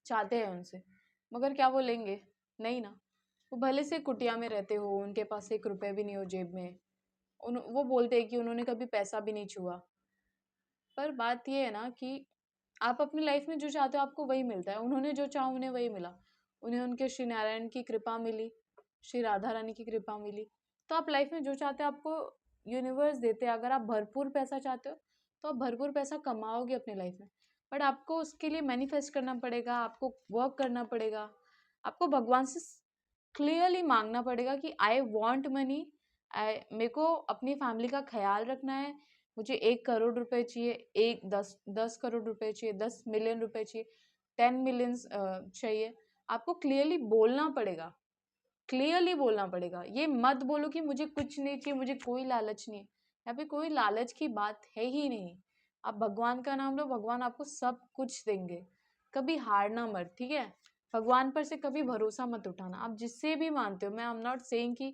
Speaker 1: चाहते हैं उनसे, मगर क्या वो लेंगे? नहीं ना। वो भले से कुटिया में रहते हो, उनके पास 1 रुपए भी नहीं हो जेब में, वो बोलते हैं कि उन्होंने कभी पैसा भी नहीं छुआ। पर बात ये है ना कि आप अपनी लाइफ में जो चाहते हो आपको वही मिलता है। उन्होंने जो चाहा उन्हें वही मिला। उन्हें उनके श्री नारायण की कृपा मिली, श्री राधा रानी की कृपा मिली। तो आप लाइफ में जो चाहते हो आपको यूनिवर्स देते हैं। अगर आप भरपूर पैसा चाहते हो तो आप भरपूर पैसा कमाओगे अपनी लाइफ में, बट आपको उसके लिए मैनिफेस्ट करना पड़ेगा, आपको वर्क करना पड़ेगा, आपको भगवान से क्लियरली मांगना पड़ेगा कि आई वॉन्ट मनी, मेरे को अपनी फैमिली का ख्याल रखना है, मुझे 1 करोड़ रुपए चाहिए, 10 करोड़ रुपए चाहिए, 10 मिलियन रुपए चाहिए, 10 मिलियंस चाहिए। आपको क्लियरली बोलना पड़ेगा, क्लियरली बोलना पड़ेगा। ये मत बोलो कि मुझे कुछ नहीं चाहिए, मुझे कोई लालच नहीं है। यहाँ पे कोई लालच की बात है ही नहीं। आप भगवान का नाम लो, भगवान आपको सब कुछ देंगे। कभी हारना मत, ठीक है? भगवान पर से कभी भरोसा मत उठाना। आप जिससे भी मानते हो, मैं एम नॉट सेइंग कि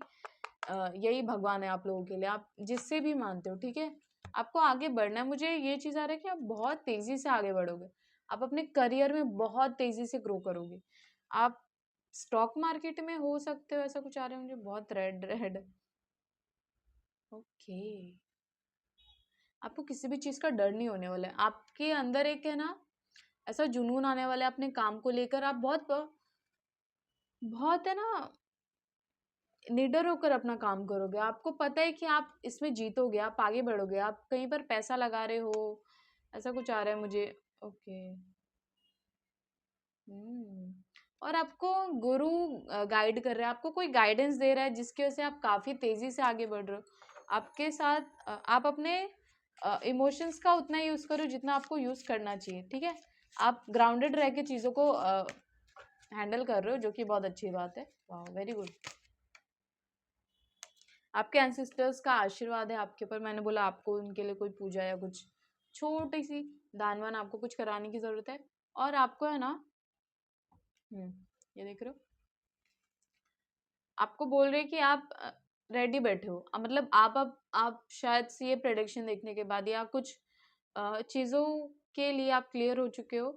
Speaker 1: यही भगवान है आप लोगों के लिए, आप जिससे भी मानते हो, ठीक है? आपको आगे बढ़ना है। मुझे ये चीज़ आ रहा है कि आप बहुत तेजी से आगे बढ़ोगे, आप अपने करियर में बहुत तेजी से ग्रो करोगे। आप स्टॉक मार्केट में हो सकते हो, ऐसा कुछ आ रहा है मुझे, बहुत रेड रेड। ओके, आपको किसी भी चीज़ का डर नहीं होने वाला है। आपके अंदर एक है ना ऐसा जुनून आने वाला है अपने काम को लेकर। आप बहुत बहुत है ना निडर होकर अपना काम करोगे। आपको पता है कि आप इसमें जीतोगे, आप आगे बढ़ोगे। आप कहीं पर पैसा लगा रहे हो, ऐसा कुछ आ रहा है मुझे। ओके। और आपको गुरु गाइड कर रहा है, आपको कोई गाइडेंस दे रहा है जिसकी वजह से आप काफ़ी तेज़ी से आगे बढ़ रहे हो। आपके साथ आप अपने इमोशंस का उतना यूज़ करो जितना आपको यूज़ करना चाहिए, ठीक है? आप ग्राउंडेड रह के चीज़ों को हैंडल कर रहे हो, जो कि बहुत अच्छी बात है। वाह, वेरी गुड। आपके एंसेस्टर्स का आशीर्वाद है आपके ऊपर। मैंने बोला आपको उनके लिए कोई पूजा या कुछ छोटी सी दान वान आपको कुछ कराने की ज़रूरत है। और आपको है ना, ये देख रहे हो, आपको बोल रहे हैं कि आप रेडी बैठे हो। मतलब आप शायद से ये प्रेडिक्शन देखने के बाद या कुछ चीज़ों के लिए आप क्लियर हो चुके हो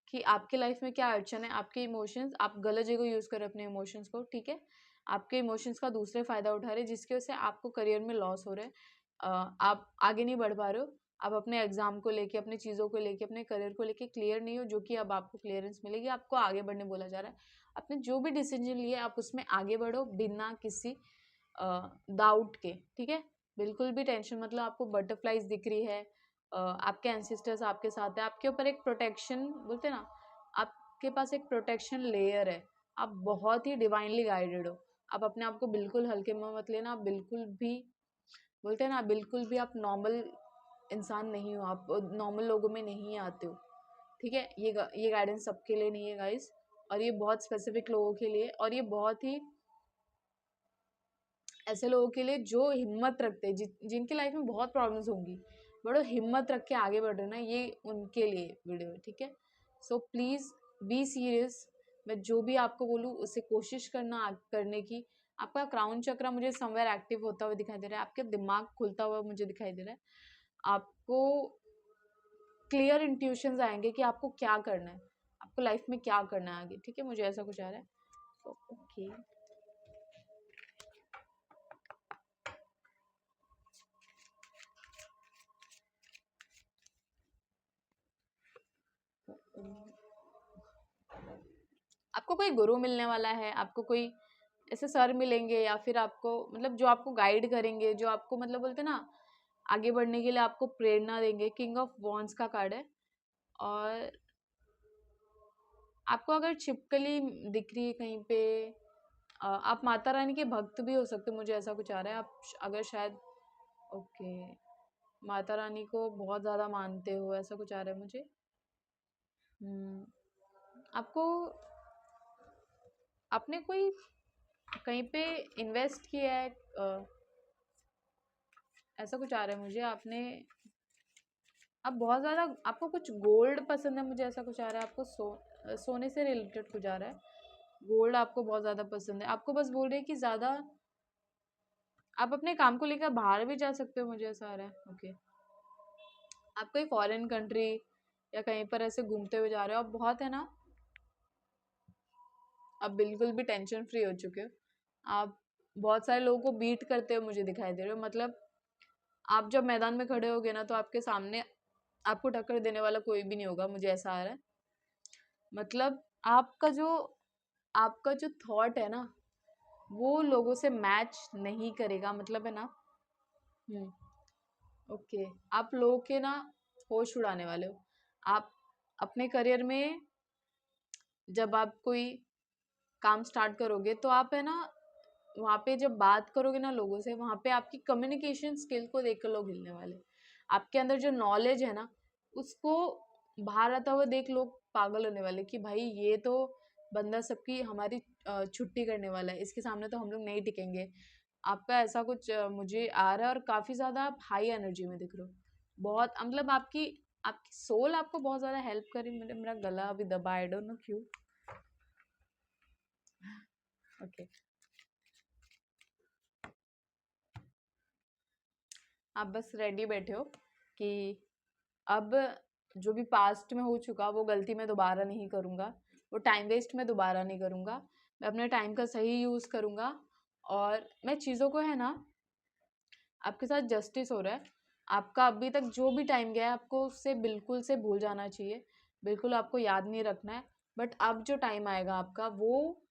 Speaker 1: कि आपके लाइफ में क्या अड़चन है। आपके इमोशंस, आप गलत जगह यूज़ कर रहे अपने इमोशंस को, ठीक है? आपके इमोशंस का दूसरे फ़ायदा उठा रहे, जिसकी वजह से आपको करियर में लॉस हो रहा है। आप आगे नहीं बढ़ पा रहे हो। आप अपने एग्जाम को लेके, अपनी चीज़ों को लेके, अपने करियर को लेके क्लियर नहीं हो, जो कि अब आपको क्लियरेंस मिलेगी। आपको आगे बढ़ने बोला जा रहा है। आपने जो भी डिसीजन लिए आप उसमें आगे बढ़ो बिना किसी डाउट के, ठीक है? बिल्कुल भी टेंशन मतलब, आपको बटरफ्लाइज दिख रही है, आपके एंसेस्टर्स आपके साथ है, आपके ऊपर एक प्रोटेक्शन बोलते हैं ना, आपके पास एक प्रोटेक्शन लेयर है। आप बहुत ही डिवाइनली गाइडेड हो। आप अपने आप को बिल्कुल हल्के में मत लेना। आप बिल्कुल भी बोलते हैं ना, बिल्कुल भी आप नॉर्मल इंसान नहीं हो, आप नॉर्मल लोगों में नहीं आते हो, ठीक है? ये गाइडेंस सबके लिए नहीं है गाइस, और ये बहुत स्पेसिफिक लोगों के लिए, और ये बहुत ही ऐसे लोगों के लिए जो हिम्मत रखते हैं, जिनकी लाइफ में बहुत प्रॉब्लम्स होंगी, बड़ो हिम्मत रख के आगे बढ़ रहे ना, ये उनके लिए वीडियो है, ठीक है? So please be serious. मैं जो भी आपको बोलूँ उसे कोशिश करना करने की। आपका क्राउन चक्र मुझे समवेयर एक्टिव होता हुआ दिखाई दे रहा है, आपके दिमाग खुलता हुआ मुझे दिखाई दे रहा है। आपको क्लियर इंट्यूशंस आएंगे कि आपको क्या करना है, आपको लाइफ में क्या करना है आगे, ठीक है? मुझे ऐसा कुछ आ रहा है। सो ओके, आपको कोई गुरु मिलने वाला है, आपको कोई ऐसे सर मिलेंगे, या फिर आपको मतलब जो आपको गाइड करेंगे, जो आपको मतलब बोलते ना आगे बढ़ने के लिए आपको प्रेरणा देंगे। किंग ऑफ वॉन्ड्स का कार्ड है। और आपको अगर छिपकली दिख रही है कहीं पे, आप माता रानी के भक्त भी हो सकते हो, मुझे ऐसा कुछ आ रहा है। आप अगर शायद ओके माता रानी को बहुत ज़्यादा मानते हो, ऐसा कुछ आ रहा है मुझे। आपको आपने कोई कहीं पे इन्वेस्ट किया है, ऐसा कुछ आ रहा है मुझे। आपने आप बहुत ज़्यादा आपको कुछ गोल्ड पसंद है, मुझे ऐसा कुछ आ रहा है। आपको सोने से रिलेटेड कुछ आ रहा है। गोल्ड आपको बहुत ज़्यादा पसंद है। आपको बस बोल रहे हैं कि ज़्यादा आप अपने काम को लेकर बाहर भी जा सकते हो, मुझे ऐसा आ रहा है। ओके आप कोई फॉरेन कंट्री या कहीं पर ऐसे घूमते हुए जा रहे हो, आप बहुत है ना, आप बिल्कुल भी टेंशन फ्री हो चुके हो। आप बहुत सारे लोगों को बीट करते हुए मुझे दिखाई दे रहे हो। मतलब आप जब मैदान में खड़े होगे ना, तो आपके सामने आपको टक्कर देने वाला कोई भी नहीं होगा, मुझे ऐसा आ रहा है। मतलब आपका जो थॉट है ना, वो लोगों से मैच नहीं करेगा, मतलब है ना। ओके आप लोगों के ना होश उड़ाने वाले हो। आप अपने करियर में जब आप कोई काम स्टार्ट करोगे, तो आप है ना वहाँ पे जब बात करोगे ना लोगों से, वहाँ पे आपकी कम्युनिकेशन स्किल को देखकर लोग हिलने वाले। आपके अंदर जो नॉलेज है ना, उसको बाहर आता हुआ देख लोग पागल होने वाले कि भाई ये तो बंदा सबकी हमारी छुट्टी करने वाला है, इसके सामने तो हम लोग नहीं टिकेंगे। आपका ऐसा कुछ मुझे आ रहा है। और काफ़ी ज़्यादा आप हाई एनर्जी में दिख रहे हो। बहुत मतलब आपकी आपकी सोल आपको बहुत ज़्यादा हेल्प करी। मेरा गला अभी दबा, आई डोंट नो क्यों। ओके आप बस रेडी बैठे हो कि अब जो भी पास्ट में हो चुका वो गलती मैं दोबारा नहीं करूँगा, वो टाइम वेस्ट मैं दोबारा नहीं करूँगा। मैं अपने टाइम का सही यूज़ करूँगा और मैं चीज़ों को है ना, आपके साथ जस्टिस हो रहा है। आपका अभी तक जो भी टाइम गया है, आपको उससे बिल्कुल से भूल जाना चाहिए, बिल्कुल आपको याद नहीं रखना है। बट अब जो टाइम आएगा आपका, वो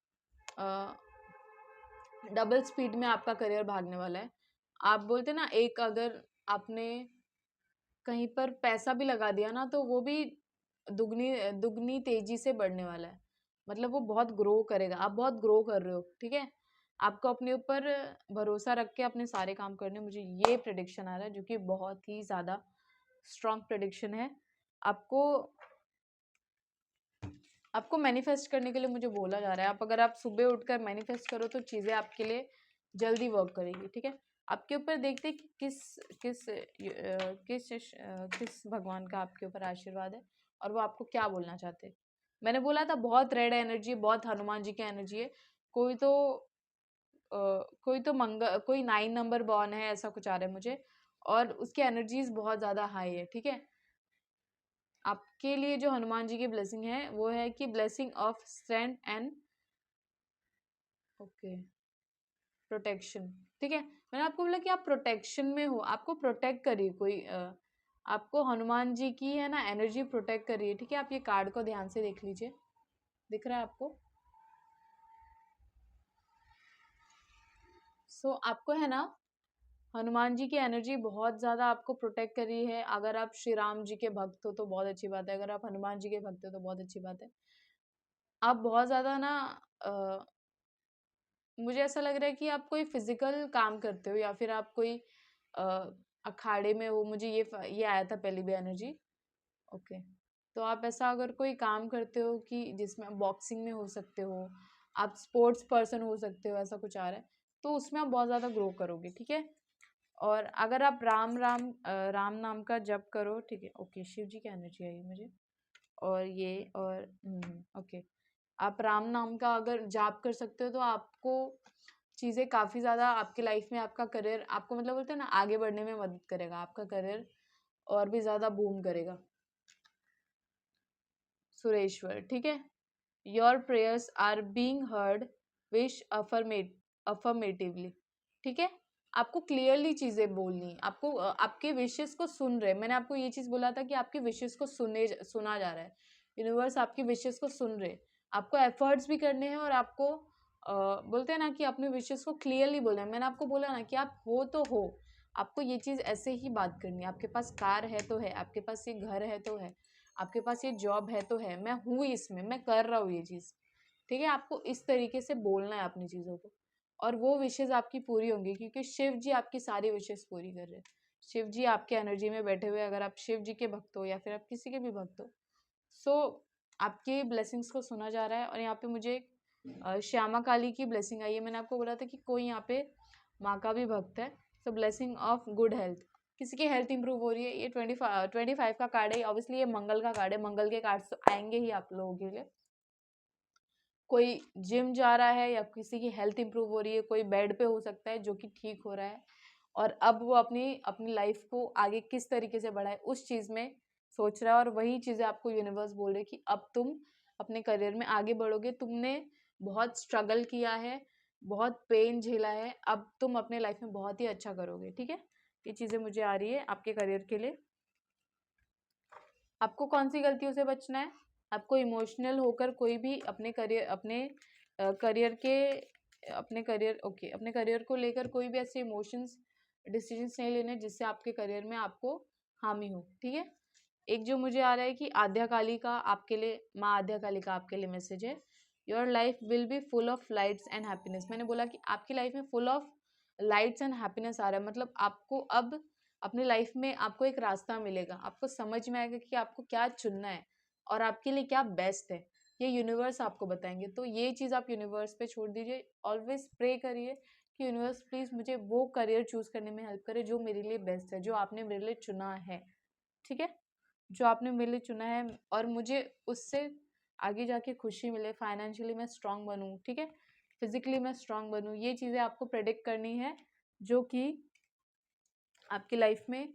Speaker 1: डबल स्पीड में आपका करियर भागने वाला है। आप बोलते ना, एक अगर आपने कहीं पर पैसा भी लगा दिया ना, तो वो भी दुगनी दुगनी तेजी से बढ़ने वाला है। मतलब वो बहुत ग्रो करेगा। आप बहुत ग्रो कर रहे हो, ठीक है। आपको अपने ऊपर भरोसा रख के अपने सारे काम करने, मुझे ये प्रेडिक्शन आ रहा है, जो कि बहुत ही ज़्यादा स्ट्रॉन्ग प्रेडिक्शन है। आपको आपको मैनिफेस्ट करने के लिए मुझे बोला जा रहा है। अगर आप सुबह उठकर मैनिफेस्ट करो, तो चीज़ें आपके लिए जल्दी वर्क करेगी, ठीक है। आपके ऊपर देखते कि किस भगवान का आपके ऊपर आशीर्वाद है और वो आपको क्या बोलना चाहते हैं। मैंने बोला था बहुत रेड एनर्जी, बहुत हनुमान जी की एनर्जी है। कोई तो कोई 9 नंबर बॉर्न है, ऐसा कुछ आ रहा है मुझे। और उसकी एनर्जीज बहुत ज़्यादा हाई है, ठीक है। आपके लिए जो हनुमान जी की ब्लेसिंग है, वो है कि blessing of strength and okay protection, ठीक है। मैंने आपको बोला कि आप प्रोटेक्शन में हो, आपको प्रोटेक्ट करिए कोई आपको हनुमान जी की है ना एनर्जी प्रोटेक्ट करिए, ठीक है। आप ये कार्ड को ध्यान से देख लीजिए, दिख रहा है आपको। सो आपको है ना हनुमान जी की एनर्जी बहुत ज़्यादा आपको प्रोटेक्ट कर रही है। अगर आप श्री राम जी के भक्त हो तो बहुत अच्छी बात है, अगर आप हनुमान जी के भक्त हो तो बहुत अच्छी बात है। आप बहुत ज़्यादा ना मुझे ऐसा लग रहा है कि आप कोई फिजिकल काम करते हो या फिर आप कोई अ, अखाड़े में हो। मुझे ये आया था पहली भी एनर्जी। ओके तो आप ऐसा अगर कोई काम करते हो कि जिसमें आप बॉक्सिंग में हो सकते हो, आप स्पोर्ट्स पर्सन हो सकते हो, ऐसा कुछ आ रहा है, तो उसमें आप बहुत ज़्यादा ग्रो करोगे, ठीक है। और अगर आप राम नाम का जप करो, ठीक है। ओके शिव जी की एनर्जी आई है मुझे। और ये और ओके आप राम नाम का अगर जाप कर सकते हो, तो आपको चीज़ें काफ़ी ज़्यादा आपकी लाइफ में, आपका करियर आपको मतलब बोलते हैं ना आगे बढ़ने में मदद करेगा। आपका करियर और भी ज़्यादा बूम करेगा। सुरेश्वर, ठीक है। Your prayers are being heard, wish affirmatively, ठीक है। आपको क्लियरली चीज़ें बोलनी, आपको आपके विशेस को सुन रहे। मैंने आपको ये चीज़ बोला था कि आपके विशेस को सुना जा रहा है। यूनिवर्स आपकी विशेस को सुन रहे। आपको एफर्ट्स भी करने हैं और आपको बोलते हैं ना कि अपने विशेस को क्लियरली बोलना है। मैंने आपको बोला ना कि आप हो तो हो, आपको ये चीज़ ऐसे ही बात करनी है। आपके पास कार है तो है, आपके पास ये घर है तो है, आपके पास ये जॉब है तो है, मैं हूँ इसमें, मैं कर रहा हूँ ये चीज़, ठीक है, आपको इस तरीके से बोलना है अपनी चीज़ों को, और वो विशेज़ आपकी पूरी होंगी, क्योंकि शिव जी आपकी सारी विशेज़ पूरी कर रहे हैं। शिव जी आपके एनर्जी में बैठे हुए, अगर आप शिव जी के भक्त हो या फिर आप किसी के भी भक्त हो, सो आपके ब्लेसिंग्स को सुना जा रहा है। और यहाँ पे मुझे श्यामा काली की ब्लेसिंग आई है। मैंने आपको बोला था कि कोई यहाँ पे माँ का भी भक्त है। सो ब्लेसिंग ऑफ गुड हेल्थ, किसी की हेल्थ इंप्रूव हो रही है। ये 25 का कार्ड है, ऑब्वियसली ये मंगल का कार्ड है, मंगल के कार्ड्स तो आएंगे ही आप लोगों के लिए। कोई जिम जा रहा है या किसी की हेल्थ इंप्रूव हो रही है, कोई बेड पे हो सकता है जो कि ठीक हो रहा है, और अब वो अपनी अपनी लाइफ को आगे किस तरीके से बढ़ाए उस चीज़ में सोच रहा है। और वही चीज़ें आपको यूनिवर्स बोल रहे कि अब तुम अपने करियर में आगे बढ़ोगे, तुमने बहुत स्ट्रगल किया है, बहुत पेन झेला है, अब तुम अपने लाइफ में बहुत ही अच्छा करोगे। ठीक है, ये चीज़ें मुझे आ रही है आपके करियर के लिए। आपको कौन सी गलतियों से बचना है? आपको इमोशनल होकर कोई भी अपने करियर को लेकर कोई भी ऐसे इमोशंस डिसीजंस नहीं लेने जिससे आपके करियर में आपको हानि हो। ठीक है, एक जो मुझे आ रहा है कि आद्या काली का आपके लिए, माँ आद्या काली का आपके लिए मैसेज है, your life will be full of lights and happiness. मैंने बोला कि आपकी लाइफ में full of lights and happiness आ रहा है, मतलब आपको अब अपनी लाइफ में आपको एक रास्ता मिलेगा, आपको समझ में आएगा कि आपको क्या चुनना है और आपके लिए क्या बेस्ट है। ये यूनिवर्स आपको बताएंगे, तो ये चीज़ आप यूनिवर्स पे छोड़ दीजिए। ऑलवेज प्रे करिए कि यूनिवर्स प्लीज़ मुझे वो करियर चूज़ करने में हेल्प करे जो मेरे लिए बेस्ट है, जो आपने मेरे लिए चुना है। ठीक है, जो आपने मेरे लिए चुना है, और मुझे उससे आगे जाके खुशी मिले, फाइनेंशियली मैं स्ट्रांग बनूँ, ठीक है, फिजिकली मैं स्ट्रांग बनूँ। ये चीज़ें आपको प्रेडिक्ट करनी है जो कि आपकी लाइफ में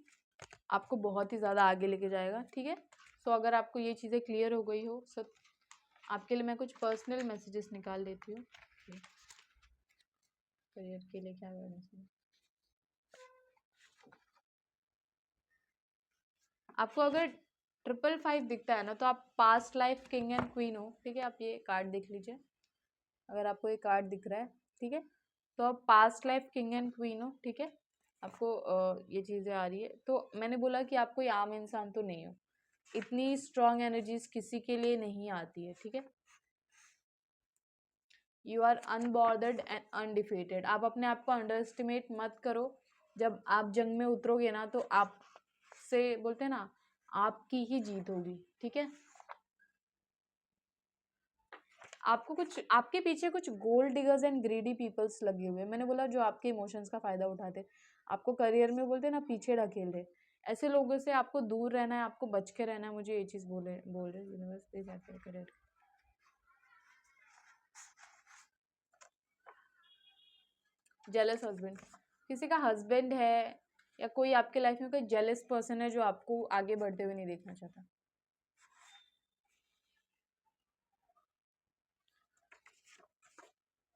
Speaker 1: आपको बहुत ही ज़्यादा आगे लेके जाएगा। ठीक है, सो अगर आपको ये चीज़ें क्लियर हो गई हो, सो आपके लिए मैं कुछ पर्सनल मैसेजेस निकाल देती हूँ। करियर के लिए क्या करना चाहिए आपको? अगर 555 दिखता है ना, तो आप past life king and queen हो। ठीक है, आप ये कार्ड देख लीजिए, अगर आपको ये कार्ड दिख रहा है, ठीक है, तो आप past life king and queen हो। ठीक है, आपको ये चीज़ें आ रही है, तो मैंने बोला कि आप कोई आम इंसान तो नहीं हो, इतनी स्ट्रॉन्ग एनर्जीज किसी के लिए नहीं आती है। ठीक है, यू आर अनबॉर्डर्ड एंड अनडिफीटेड। आप अपने आप को अंडर एस्टिमेट मत करो। जब आप जंग में उतरोगे ना, तो आपसे बोलते हैं ना, आपकी ही जीत होगी। ठीक है, आपको कुछ, आपके पीछे कुछ gold diggers and greedy peoples लगे हुए हैं। मैंने बोला जो आपके इमोशंस का फायदा उठाते, आपको करियर में बोलते हैं ना पीछे ढकेल रहे, ऐसे लोगों से आपको दूर रहना है, आपको बच के रहना है। मुझे ये चीज़ बोल रहे universe, please career. Jealous husband, किसी का हस्बैंड है या कोई आपके लाइफ में कोई जेलस पर्सन है जो आपको आगे बढ़ते हुए नहीं देखना चाहता।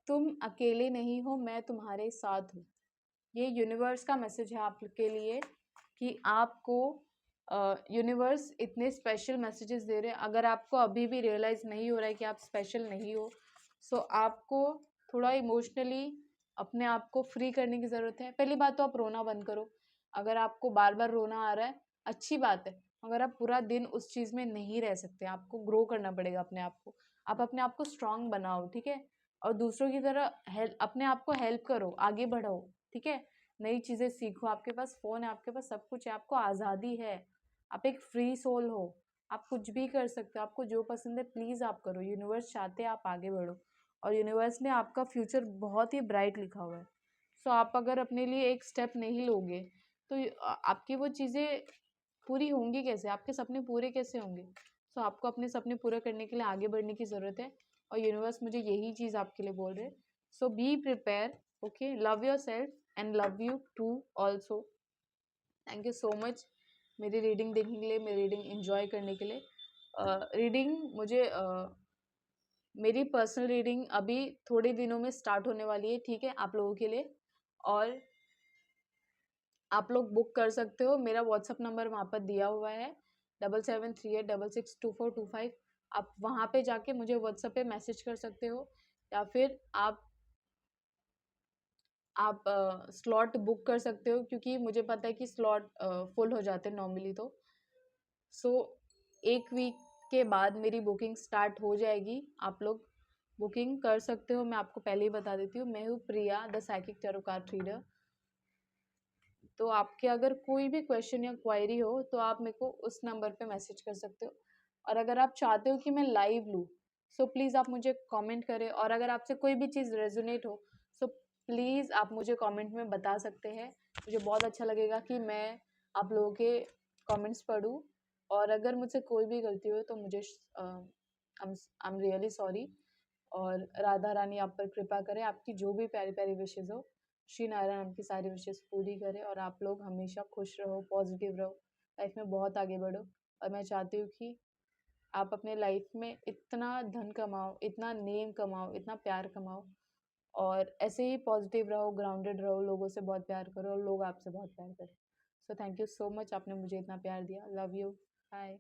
Speaker 1: तुम अकेले नहीं हो, मैं तुम्हारे साथ हूँ। ये यूनिवर्स का मैसेज है आपके लिए कि आपको यूनिवर्स इतने स्पेशल मैसेजेस दे रहे हैं। अगर आपको अभी भी रियलाइज नहीं हो रहा है कि आप स्पेशल नहीं हो, सो आपको थोड़ा इमोशनली अपने आप को फ्री करने की ज़रूरत है। पहली बात तो आप रोना बंद करो। अगर आपको बार बार रोना आ रहा है, अच्छी बात है, मगर आप पूरा दिन उस चीज़ में नहीं रह सकते। आपको ग्रो करना पड़ेगा अपने आप को, आप अपने आप को स्ट्रांग बनाओ। ठीक है, और दूसरों की तरह हेल्प, अपने आप को हेल्प करो, आगे बढ़ाओ। ठीक है, नई चीज़ें सीखो। आपके पास फ़ोन है, आपके पास सब कुछ है, आपको आज़ादी है, आप एक फ्री सोल हो, आप कुछ भी कर सकते हो। आपको जो पसंद है प्लीज़ आप करो। यूनिवर्स चाहते हैं आप आगे बढ़ो, और यूनिवर्स ने आपका फ्यूचर बहुत ही ब्राइट लिखा हुआ है। सो आप अगर अपने लिए एक स्टेप नहीं लोगे, तो आपकी वो चीज़ें पूरी होंगी कैसे, आपके सपने पूरे कैसे होंगे? सो आपको अपने सपने पूरे करने के लिए आगे बढ़ने की ज़रूरत है, और यूनिवर्स मुझे यही चीज़ आपके लिए बोल रहे हैं। So be prepare, okay, love yourself and love you too also. Thank you so much मेरी रीडिंग देखने के लिए, मेरी रीडिंग इन्जॉय करने के लिए। रीडिंग मुझे मेरी पर्सनल रीडिंग अभी थोड़े दिनों में स्टार्ट होने वाली है। ठीक है, आप लोगों के लिए, और आप लोग बुक कर सकते हो। मेरा व्हाट्सअप नंबर वहाँ पर दिया हुआ है, 7738662425। आप वहाँ पे जाके मुझे व्हाट्सएप पे मैसेज कर सकते हो, या फिर आप स्लॉट बुक कर सकते हो, क्योंकि मुझे पता है कि स्लॉट फुल हो जाते हैं नॉर्मली। तो सो एक वीक के बाद मेरी बुकिंग स्टार्ट हो जाएगी। आप लोग बुकिंग कर सकते हो। मैं आपको पहले ही बता देती हूँ, मैं हूँ Priya the psychic tarot card reader. तो आपके अगर कोई भी क्वेश्चन या क्वायरी हो तो आप मेरे को उस नंबर पे मैसेज कर सकते हो। और अगर आप चाहते हो कि मैं लाइव लूँ, सो प्लीज़ आप मुझे कमेंट करें। और अगर आपसे कोई भी चीज़ रेजोनेट हो, सो प्लीज़ आप मुझे कमेंट में बता सकते हैं। मुझे बहुत अच्छा लगेगा कि मैं आप लोगों के कमेंट्स पढूँ। और अगर मुझसे कोई भी गलती हो तो मुझे आई एम रियली सॉरी। और राधा रानी आप पर कृपा करें, आपकी जो भी प्यारी प्यारी विशेज़ हो, श्री नारायण आपकी सारी विशेज़ पूरी करे और आप लोग हमेशा खुश रहो, पॉजिटिव रहो, लाइफ में बहुत आगे बढ़ो। और मैं चाहती हूँ कि आप अपने लाइफ में इतना धन कमाओ, इतना नेम कमाओ, इतना प्यार कमाओ और ऐसे ही पॉजिटिव रहो, ग्राउंडेड रहो, लोगों से बहुत प्यार करो और लोग आपसे बहुत प्यार करें। So thank you so much, आपने मुझे इतना प्यार दिया। Love you. बाय।